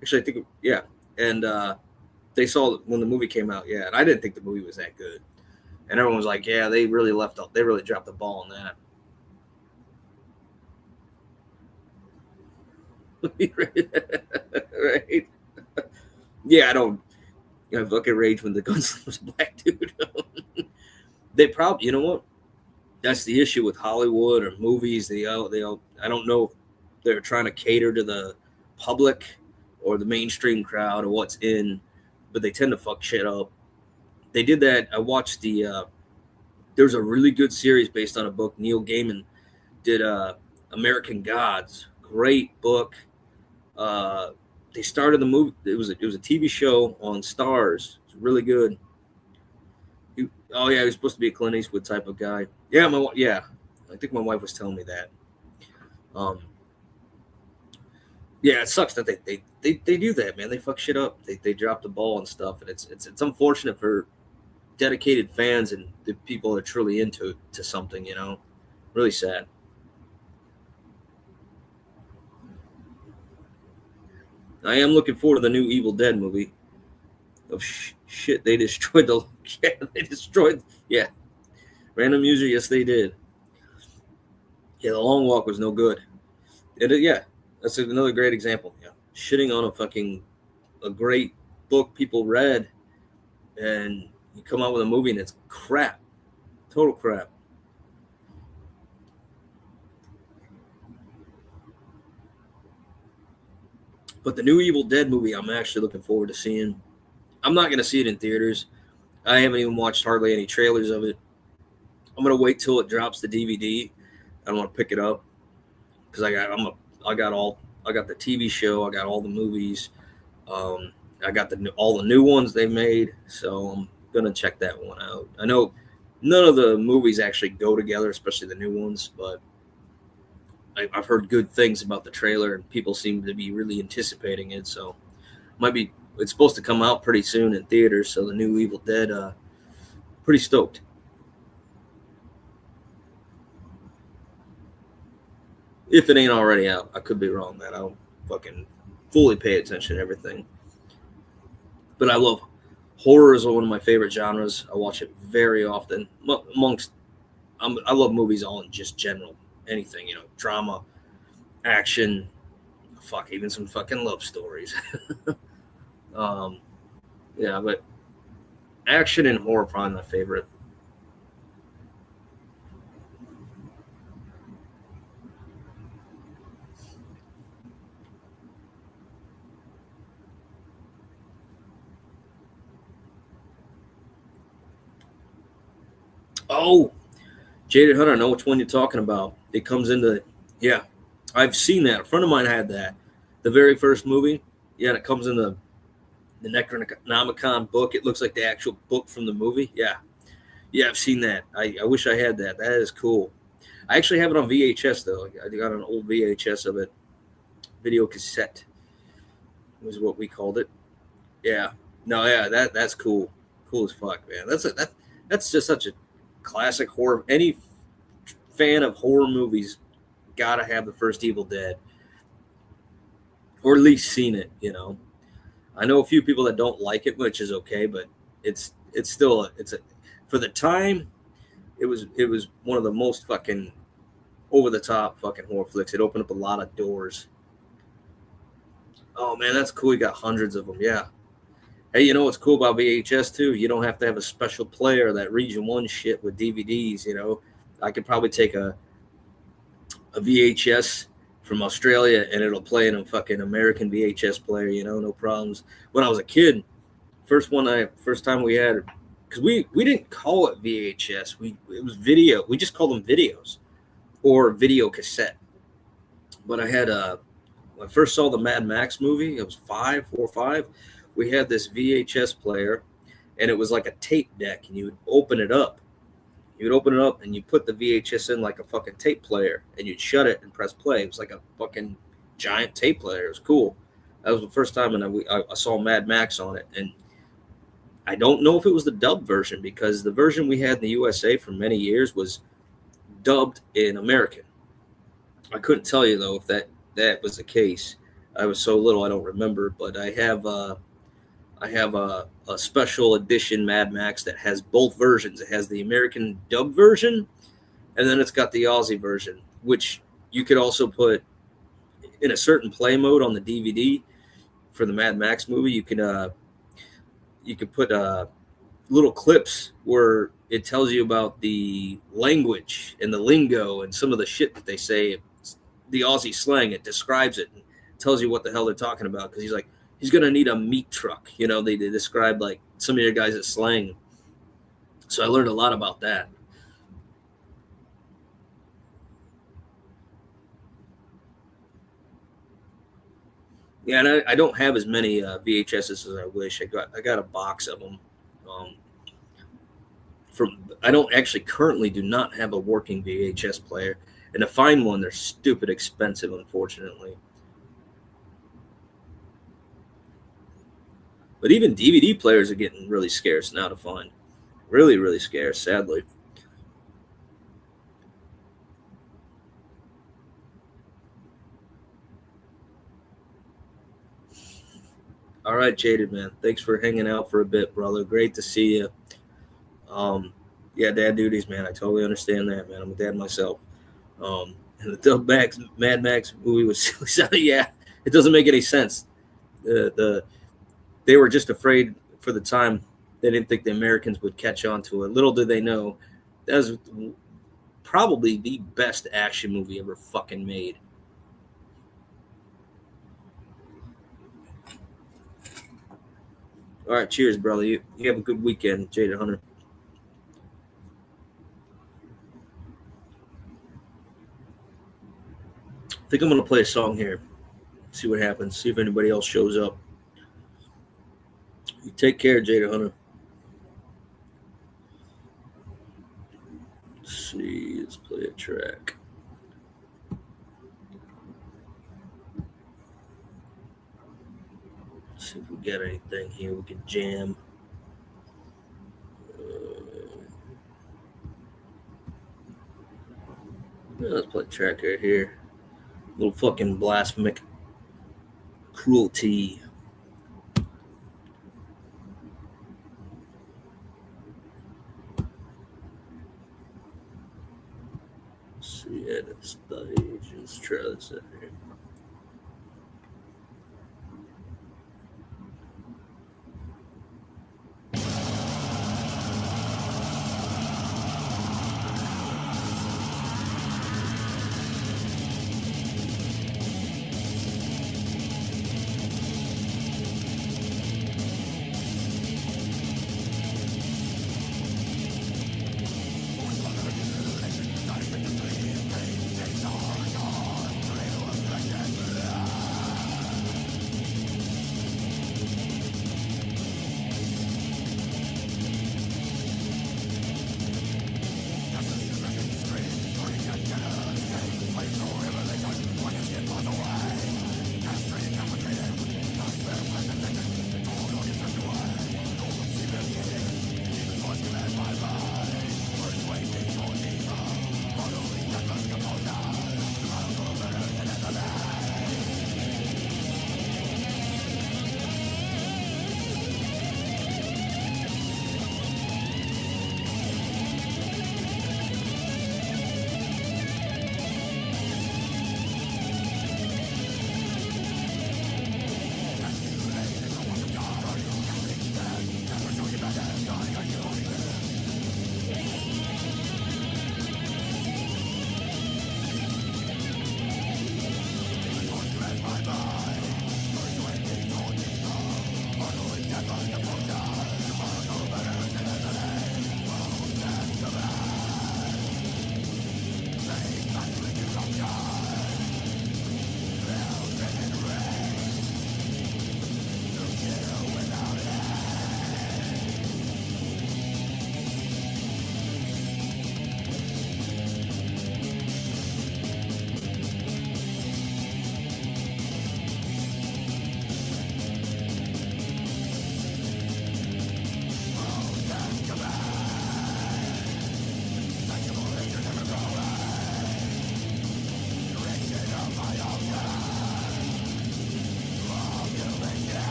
Actually, I think yeah, and they saw it when the movie came out. Yeah, and I didn't think the movie was that good. And everyone was like, "Yeah, they really left out. They really dropped the ball on that." Right? Yeah, I don't. I fucking rage when the gunslinger's a black dude. They probably, you know what? That's the issue with Hollywood or movies. They all. I don't know if they're trying to cater to the public or the mainstream crowd or what's in, but they tend to fuck shit up. They did that. I watched the. There's a really good series based on a book. Neil Gaiman did American Gods. Great book. Uh, they started the movie. It was a TV show on Stars. It's really good. Oh yeah, he was supposed to be a Clint Eastwood type of guy. Yeah, yeah. I think my wife was telling me that. Um, yeah, it sucks that they do that, man. They fuck shit up. They drop the ball and stuff, and it's unfortunate for dedicated fans and the people that are truly into to something. Really sad. I am looking forward to the new Evil Dead movie. Of shit, they destroyed the. Yeah, they destroyed. Yeah, random user. Yes, they did. Yeah, the Long Walk was no good. Yeah, that's another great example. Yeah, shitting on a great book people read, and you come out with a movie and it's crap, total crap. But the new Evil Dead movie, I'm actually looking forward to seeing. I'm not going to see it in theaters. I haven't even watched hardly any trailers of it. I'm going to wait till it drops the DVD. I don't want to pick it up because I got the TV show. I got all the movies. I got all the new ones they made. So I'm gonna check that one out. I know none of the movies actually go together, especially the new ones, but I've heard good things about the trailer, and people seem to be really anticipating it. So might be it's supposed to come out pretty soon in theaters. So the new Evil Dead, pretty stoked. If it ain't already out, I could be wrong, man. I don't fucking fully pay attention to everything, but I love horror is one of my favorite genres. I watch it very often. Amongst, I love movies all in just general, anything, drama, action, fuck, even some fucking love stories. um, yeah, but action and horror probably my favorite. Oh, Jaded Hunter, I know which one you're talking about. It comes into, yeah, I've seen that. A friend of mine had that. The very first movie, yeah, and it comes in the Necronomicon book. It looks like the actual book from the movie. Yeah, yeah, I've seen that. I wish I had that. That is cool. I actually have it on VHS though. I got an old VHS of it. Video cassette was what we called it. Yeah. No, yeah, that's cool. Cool as fuck, man. That's just such a classic horror. Any fan of horror movies gotta have the first Evil Dead, or at least seen it. I know a few people that don't like it, which is okay, but it's still it's a for the time. It was one of the most fucking over the top fucking horror flicks. It opened up a lot of doors. Oh man, that's cool. You got hundreds of them. Yeah. Hey, you know what's cool about VHS too? You don't have to have a special player that region one shit with DVDs. I could probably take a VHS from Australia and it'll play in a fucking American VHS player. No problems. When I was a kid, first time we had, because we didn't call it VHS. It was video. We just called them videos or video cassette. But I had when I first saw the Mad Max movie, it was 4 or 5. We had this VHS player, and it was like a tape deck, and you would open it up. You would open it up, and you put the VHS in like a fucking tape player, and you'd shut it and press play. It was like a fucking giant tape player. It was cool. That was the first time, and I saw Mad Max on it, and I don't know if it was the dubbed version, because the version we had in the USA for many years was dubbed in American. I couldn't tell you though if that was the case. I was so little I don't remember, but I have a special edition Mad Max that has both versions. It has the American dubbed version, and then it's got the Aussie version, which you could also put in a certain play mode on the DVD for the Mad Max movie. You could put little clips where it tells you about the language and the lingo and some of the shit that they say, the Aussie slang. It describes it and tells you what the hell they're talking about, because he's gonna need a meat truck. You know, they describe like some of your guys' slang. So I learned a lot about that. Yeah, and I don't have as many VHSs as I wish. I got a box of them. Um, I don't actually currently do not have a working VHS player, and to find one, they're stupid expensive, unfortunately. But even DVD players are getting really scarce now to find. Really, really scarce, sadly. All right, Jaded man. Thanks for hanging out for a bit, brother. Great to see you. Yeah, dad duties, man. I totally understand that, man. I'm a dad myself. And the Mad Max movie was silly. Yeah, it doesn't make any sense. They were just afraid for the time. They didn't think the Americans would catch on to it. Little did they know, that was probably the best action movie ever fucking made. All right, cheers, brother. You have a good weekend, Jaded Hunter. I think I'm gonna play a song here. See what happens. See if anybody else shows up. You take care, Jada Hunter. Let's see. Let's play a track. Let's see if we got anything here we can jam. Let's play a track right here. A little fucking blasphemic cruelty. Let's see at the stage. Let's try this out here.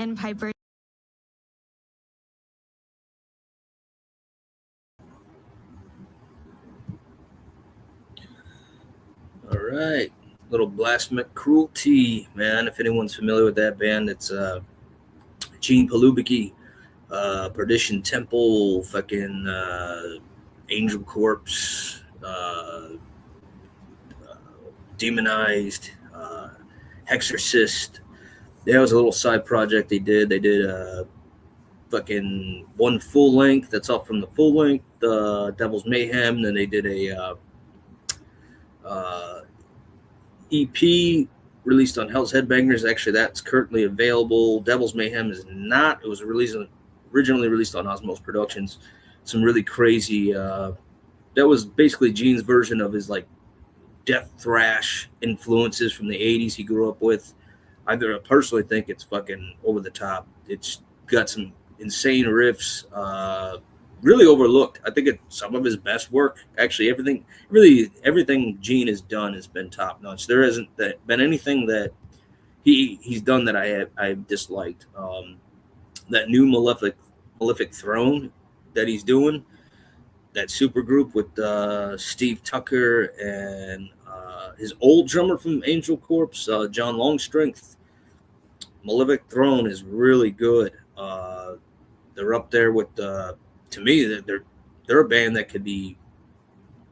and Piper. All right. Little Blasphemic Cruelty, man. If anyone's familiar with that band, it's Gene Palubicki, Perdition Temple, fucking Angel Corpse, Demonized, Hexorcist. That was a little side project they did. They did fucking one full length that's off from the full length, Devil's Mayhem. And then they did a EP released on Hell's Headbangers. Actually, that's currently available. Devil's Mayhem is not. It was originally released on Osmos Productions. Some really crazy. That was basically Gene's version of his like death thrash influences from the 80s he grew up with. I personally think it's fucking over the top. It's got some insane riffs, really overlooked. I think it's some of his best work. Actually, everything Gene has done has been top notch. There hasn't been anything that he's done that I've disliked. That new Malefic Throne that he's doing, that super group with Steve Tucker and his old drummer from Angel Corpse, John Longstrength. Malefic Throne is really good. They're up there with to me they're a band that could be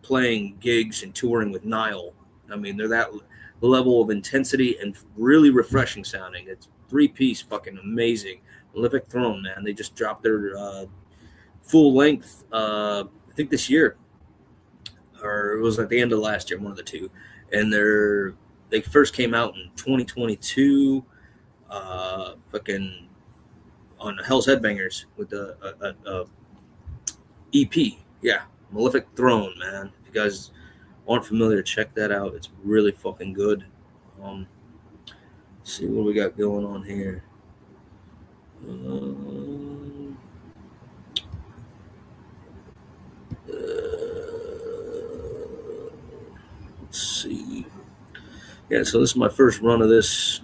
playing gigs and touring with Nile. I mean, they're that level of intensity and really refreshing sounding. It's 3-piece, fucking amazing. Malefic Throne, man. They just dropped their full length, I think this year, or it was at the end of last year, one of the two. And they first came out in 2022, fucking on Hell's Headbangers with a EP. Yeah, Malefic Throne, man. If you guys aren't familiar, check that out. It's really fucking good. See what we got going on here. Let's see. Yeah, so this is my first run of this.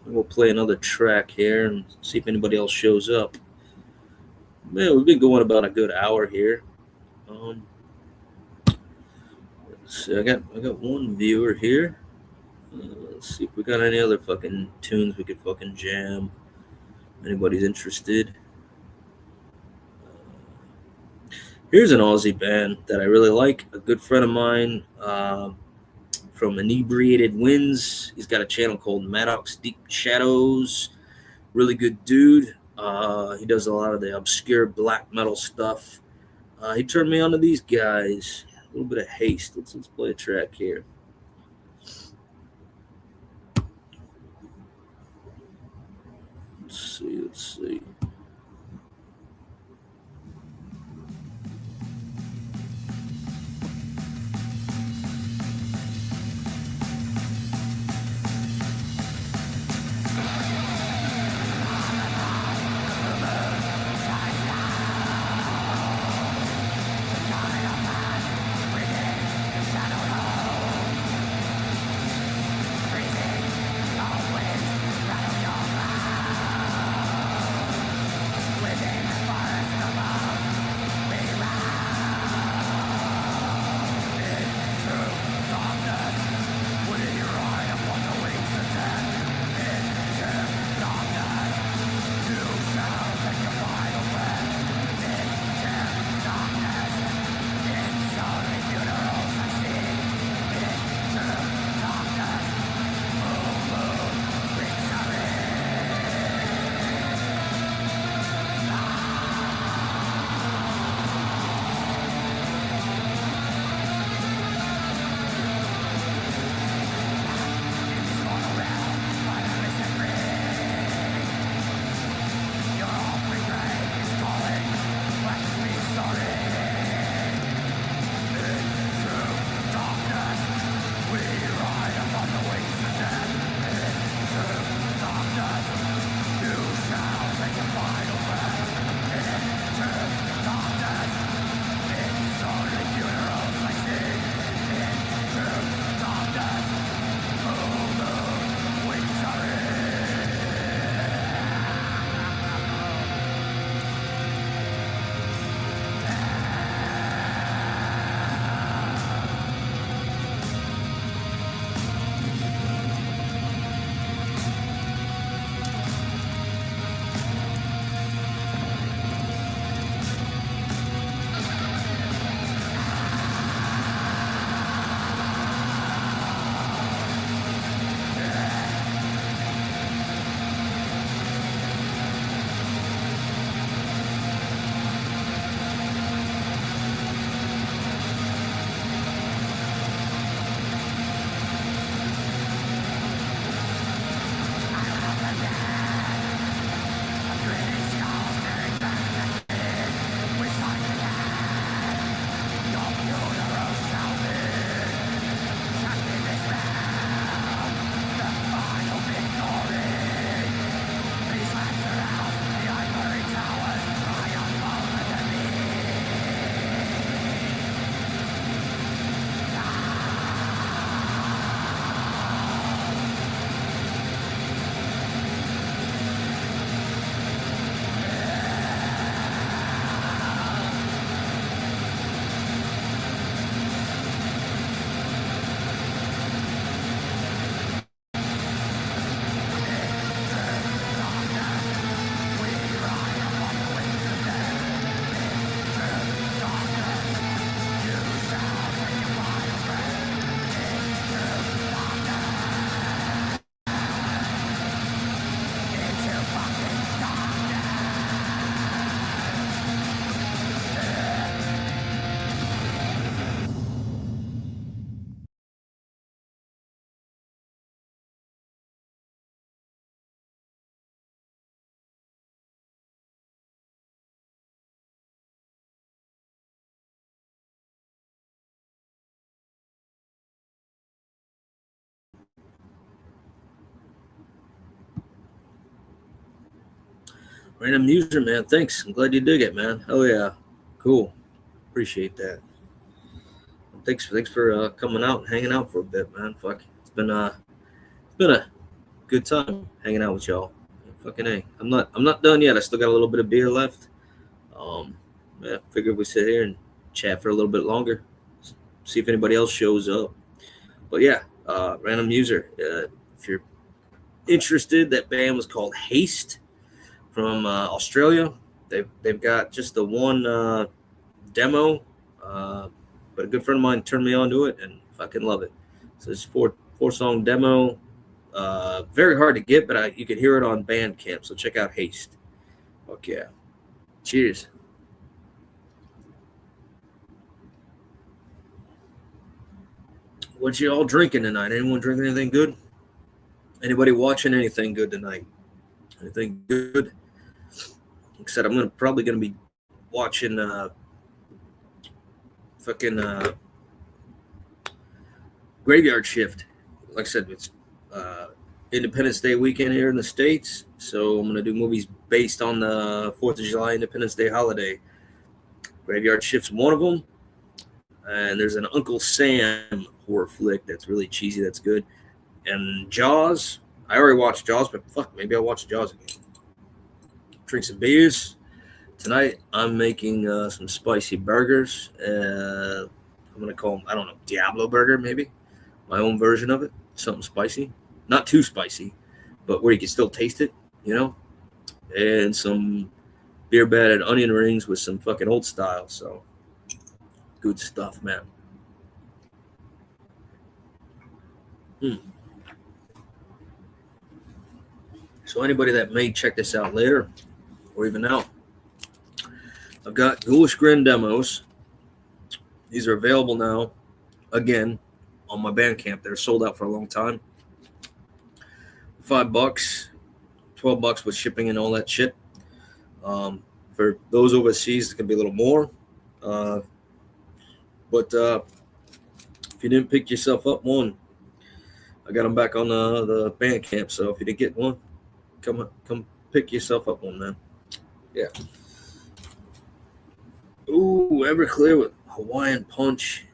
We'll play another track here and see if anybody else shows up. Man, we've been going about a good hour here. Let's see, I got one viewer here. Let's see if we got any other fucking tunes we could fucking jam. Anybody's interested? Here's an Aussie band that I really like. A good friend of mine from Inebriated Winds. He's got a channel called Maddox Deep Shadows. Really good dude. He does a lot of the obscure black metal stuff. He turned me on to these guys. A little bit of Haste. Let's play a track here. Let's see. Random user, man. Thanks. I'm glad you dig it, man. Oh yeah, cool. Appreciate that. Thanks for coming out and hanging out for a bit, man. Fuck, it's been a good time hanging out with y'all. Fucking a. I'm not done yet. I still got a little bit of beer left. Um, yeah, figured we sit here and chat for a little bit longer. See if anybody else shows up. But yeah, random user. If you're interested, that band was called Haste from Australia. They've got just the one demo, but a good friend of mine turned me on to it, and fucking love it. So it's four song demo. Very hard to get, but you can hear it on Bandcamp. So check out Haste. Fuck yeah. Cheers. What you all drinking tonight? Anyone drinking anything good? Anybody watching anything good tonight? Anything good? Except I'm probably gonna be watching fucking Graveyard Shift. Like I said, it's Independence Day weekend here in the States, so I'm gonna do movies based on the 4th of July Independence Day holiday. Graveyard Shift's one of them, and there's an Uncle Sam horror flick that's really cheesy, that's good. And Jaws, I already watched Jaws, but fuck, maybe I'll watch Jaws again. Drink some beers. Tonight I'm making some spicy burgers. I'm gonna call them, I don't know, Diablo burger maybe, my own version of it. Something spicy, not too spicy, but where you can still taste it, you know. And some beer battered onion rings with some fucking old style. So good stuff, man. So anybody that may check this out later or even now, I've got Ghoulish Grin demos. These are available now, again, on my Bandcamp. They're sold out for a long time. $5, $12 with shipping and all that shit. For those overseas, it can be a little more. But if you didn't pick yourself up one, I got them back on the Bandcamp. So if you didn't get one, come pick yourself up one, man. Yeah. Ooh, Everclear with Hawaiian Punch.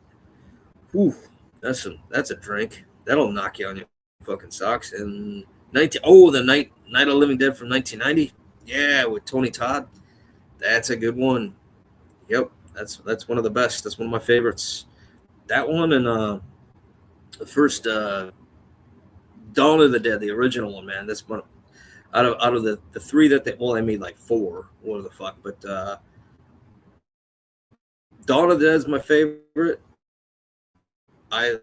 Ooh, that's a drink. That'll knock you on your fucking socks. And the Night of the Living Dead from 1990. Yeah, with Tony Todd. That's a good one. Yep, that's one of the best. That's one of my favorites. That one and the first Dawn of the Dead, the original one, man. That's one out of the three that they made like four. What the fuck? But Dawn of the Dead is my favorite. And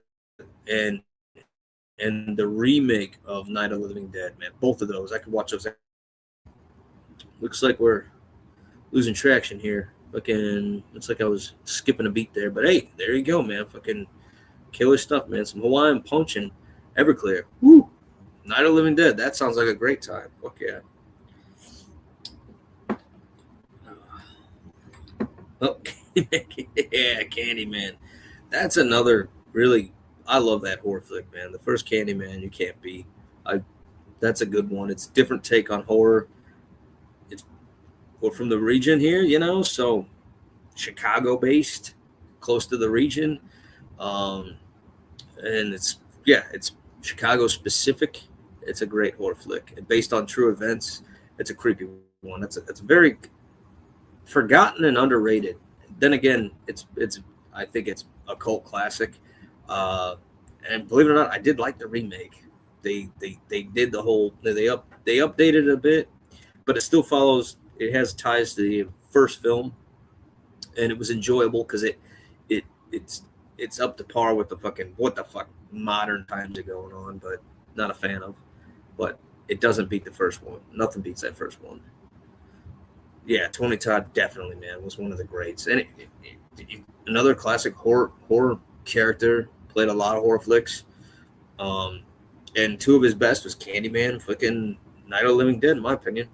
the remake of Night of the Living Dead, man. Both of those, I could watch those. Looks like we're losing traction here. Fucking, looks like I was skipping a beat there, but hey, there you go, man. Fucking killer stuff, man. Some Hawaiian Punch and Everclear. Woo! Night of the Living Dead. That sounds like a great time. Fuck yeah. Oh, yeah, Candyman. That's another really. I love that horror flick, man. The first Candyman, you can't beat. That's a good one. It's a different take on horror. We're from the region here, you know, so Chicago based, close to the region. And it's Chicago specific. It's a great horror flick. Based on true events. It's a creepy one. It's very forgotten and underrated. Then again, it's I think it's a cult classic. And believe it or not, I did like the remake. They did the whole they updated it a bit, but it still follows. It has ties to the first film, and it was enjoyable because it's up to par with the fucking what the fuck modern times are going on, but not a fan of. But it doesn't beat the first one. Nothing beats that first one. Yeah, Tony Todd definitely, man, was one of the greats. And another classic horror character, played a lot of horror flicks. And two of his best was Candyman, fucking Night of the Living Dead, in my opinion.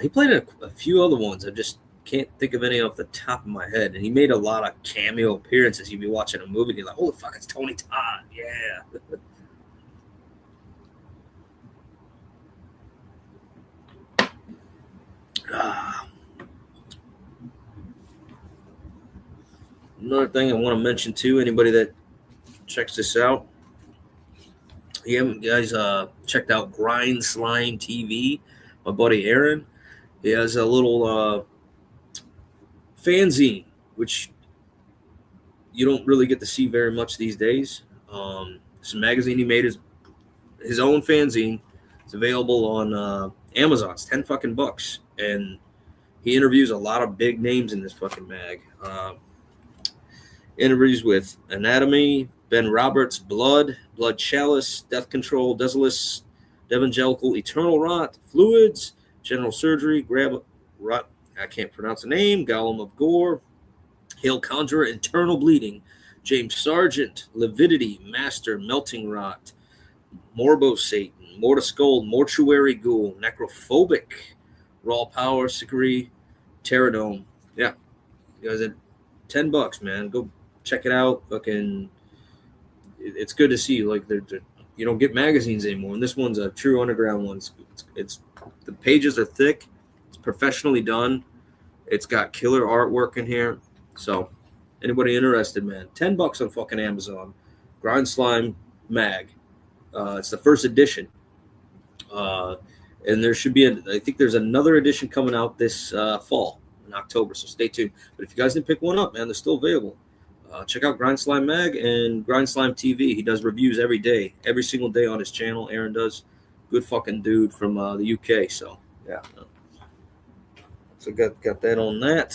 He played a few other ones. I just can't think of any off the top of my head. And he made a lot of cameo appearances. You'd be watching a movie and you're like, holy fuck, it's Tony Todd. Yeah. Another thing I want to mention too, anybody that checks this out, you guys checked out Grind Slime TV, my buddy Aaron. He has a little fanzine, which you don't really get to see very much these days. It's a magazine he made, his own fanzine. It's available on Amazon. It's $10 and he interviews a lot of big names in this fucking mag. Interviews with Anatomy, Ben Roberts, Blood Chalice, Death Control, Desolus, Devangelical, Eternal Rot, Fluids, General Surgery, Grab Rot, I can't pronounce the name, Golem of Gore, Hail Conjurer, Internal Bleeding, James Sargent, Lividity, Master, Melting Rot, Morbo Satan, Mortis Gold, Mortuary Ghoul, Necrophobic, Raw Power, Sikari, Terradome. Yeah, you guys at $10, man. Go check it out. Fucking, it's good to see. Like, you don't get magazines anymore, and this one's a true underground one. It's the pages are thick. It's professionally done. It's got killer artwork in here. So, anybody interested, man? $10 on fucking Amazon. Grind Slime Mag. It's the first edition. And there should be, I think there's another edition coming out this fall in October, so stay tuned. But if you guys didn't pick one up, man, they're still available. Check out Grind Slime Mag and Grind Slime TV. He does reviews every day, every single day on his channel. Aaron does. Good fucking dude from the UK. So, yeah. So got that on that.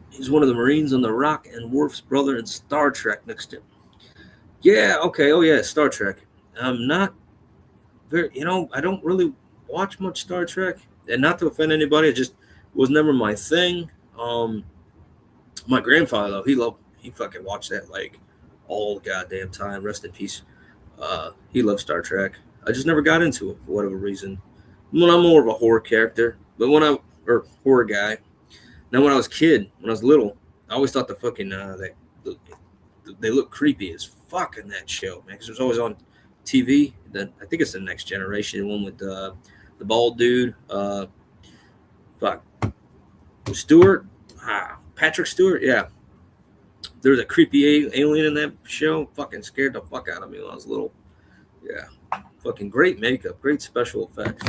He's one of the Marines on the Rock and Worf's brother in Star Trek next to him. Yeah, okay. Oh, yeah, Star Trek. I'm not very, I don't really watch much Star Trek. And not to offend anybody, it just was never my thing. My grandfather, though, he fucking watched that like all the goddamn time. Rest in peace. He loved Star Trek. I just never got into it for whatever reason. When I'm more of a horror character, or horror guy. Now, when I was a kid, when I was little, I always thought the fucking they look creepy as fuck in that show, man. Because it was always on TV. I think it's the Next Generation, one with the bald dude. Stewart, Patrick Stewart, yeah. There was a creepy alien in that show. Fucking scared the fuck out of me when I was little. Yeah, fucking great makeup, great special effects.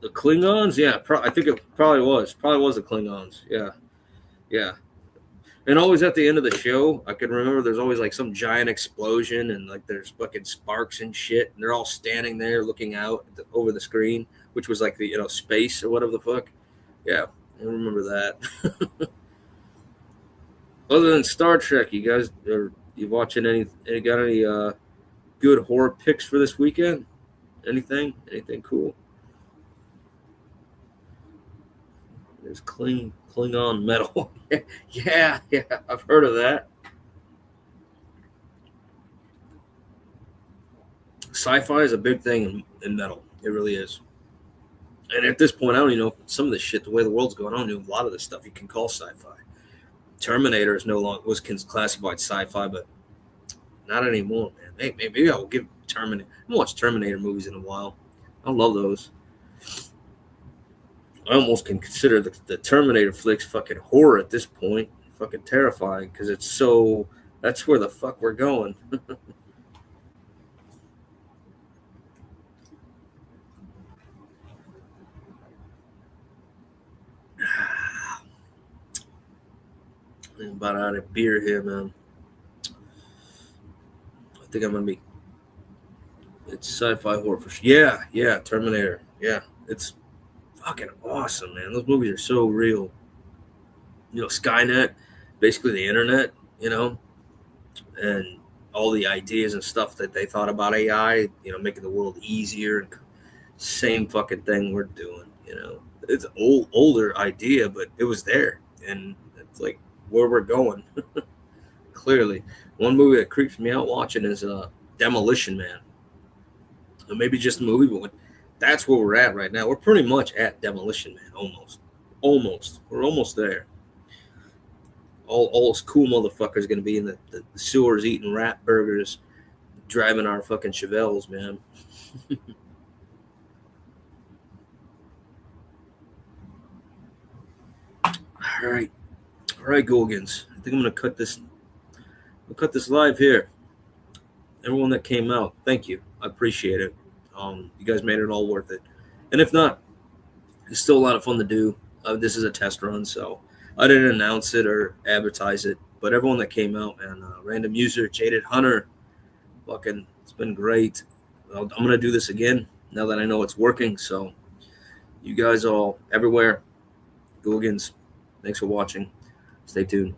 The Klingons, yeah, I think it probably was the Klingons. Yeah. And always at the end of the show, I can remember there's always like some giant explosion and like there's fucking sparks and shit, and they're all standing there looking out over the screen, which was like the space or whatever the fuck. Yeah, I remember that. Other than Star Trek, you guys you watching any good horror picks for this weekend? Anything cool? There's Klingon metal. yeah, I've heard of that. Sci-fi is a big thing in metal. It really is. And at this point, I don't even know some of this shit, the way the world's going on, a lot of this stuff you can call sci-fi. Terminator is no longer was classified sci-fi, but not anymore, man. Hey, maybe I'll give Terminator. I haven't watched Terminator movies in a while. I love those. I almost can consider the Terminator flicks fucking horror at this point. Fucking terrifying because it's so. That's where the fuck we're going. I'm about out of beer here, man. I think I'm gonna be. It's sci-fi horror for sure. Yeah, Terminator. Yeah, it's fucking awesome, man. Those movies are so real. Skynet, basically the internet, and all the ideas and stuff that they thought about AI, making the world easier. Same fucking thing we're doing, It's an older idea, but it was there. And it's like where we're going. Clearly. One movie that creeps me out watching is Demolition Man. Or maybe just a movie, but that's where we're at right now. We're pretty much at Demolition Man, almost. We're almost there. All those cool motherfuckers going to be in the sewers eating rat burgers, driving our fucking Chevelles, man. All right, Gulgans. I think I'm gonna cut this. We'll cut this live here. Everyone that came out, thank you. I appreciate it. You guys made it all worth it. And if not, it's still a lot of fun to do. This is a test run, so I didn't announce it or advertise it. But everyone that came out, man, Random User, Jaded Hunter, fucking, it's been great. I'm gonna do this again now that I know it's working. So, you guys all everywhere, Gulgans, thanks for watching. Stay tuned.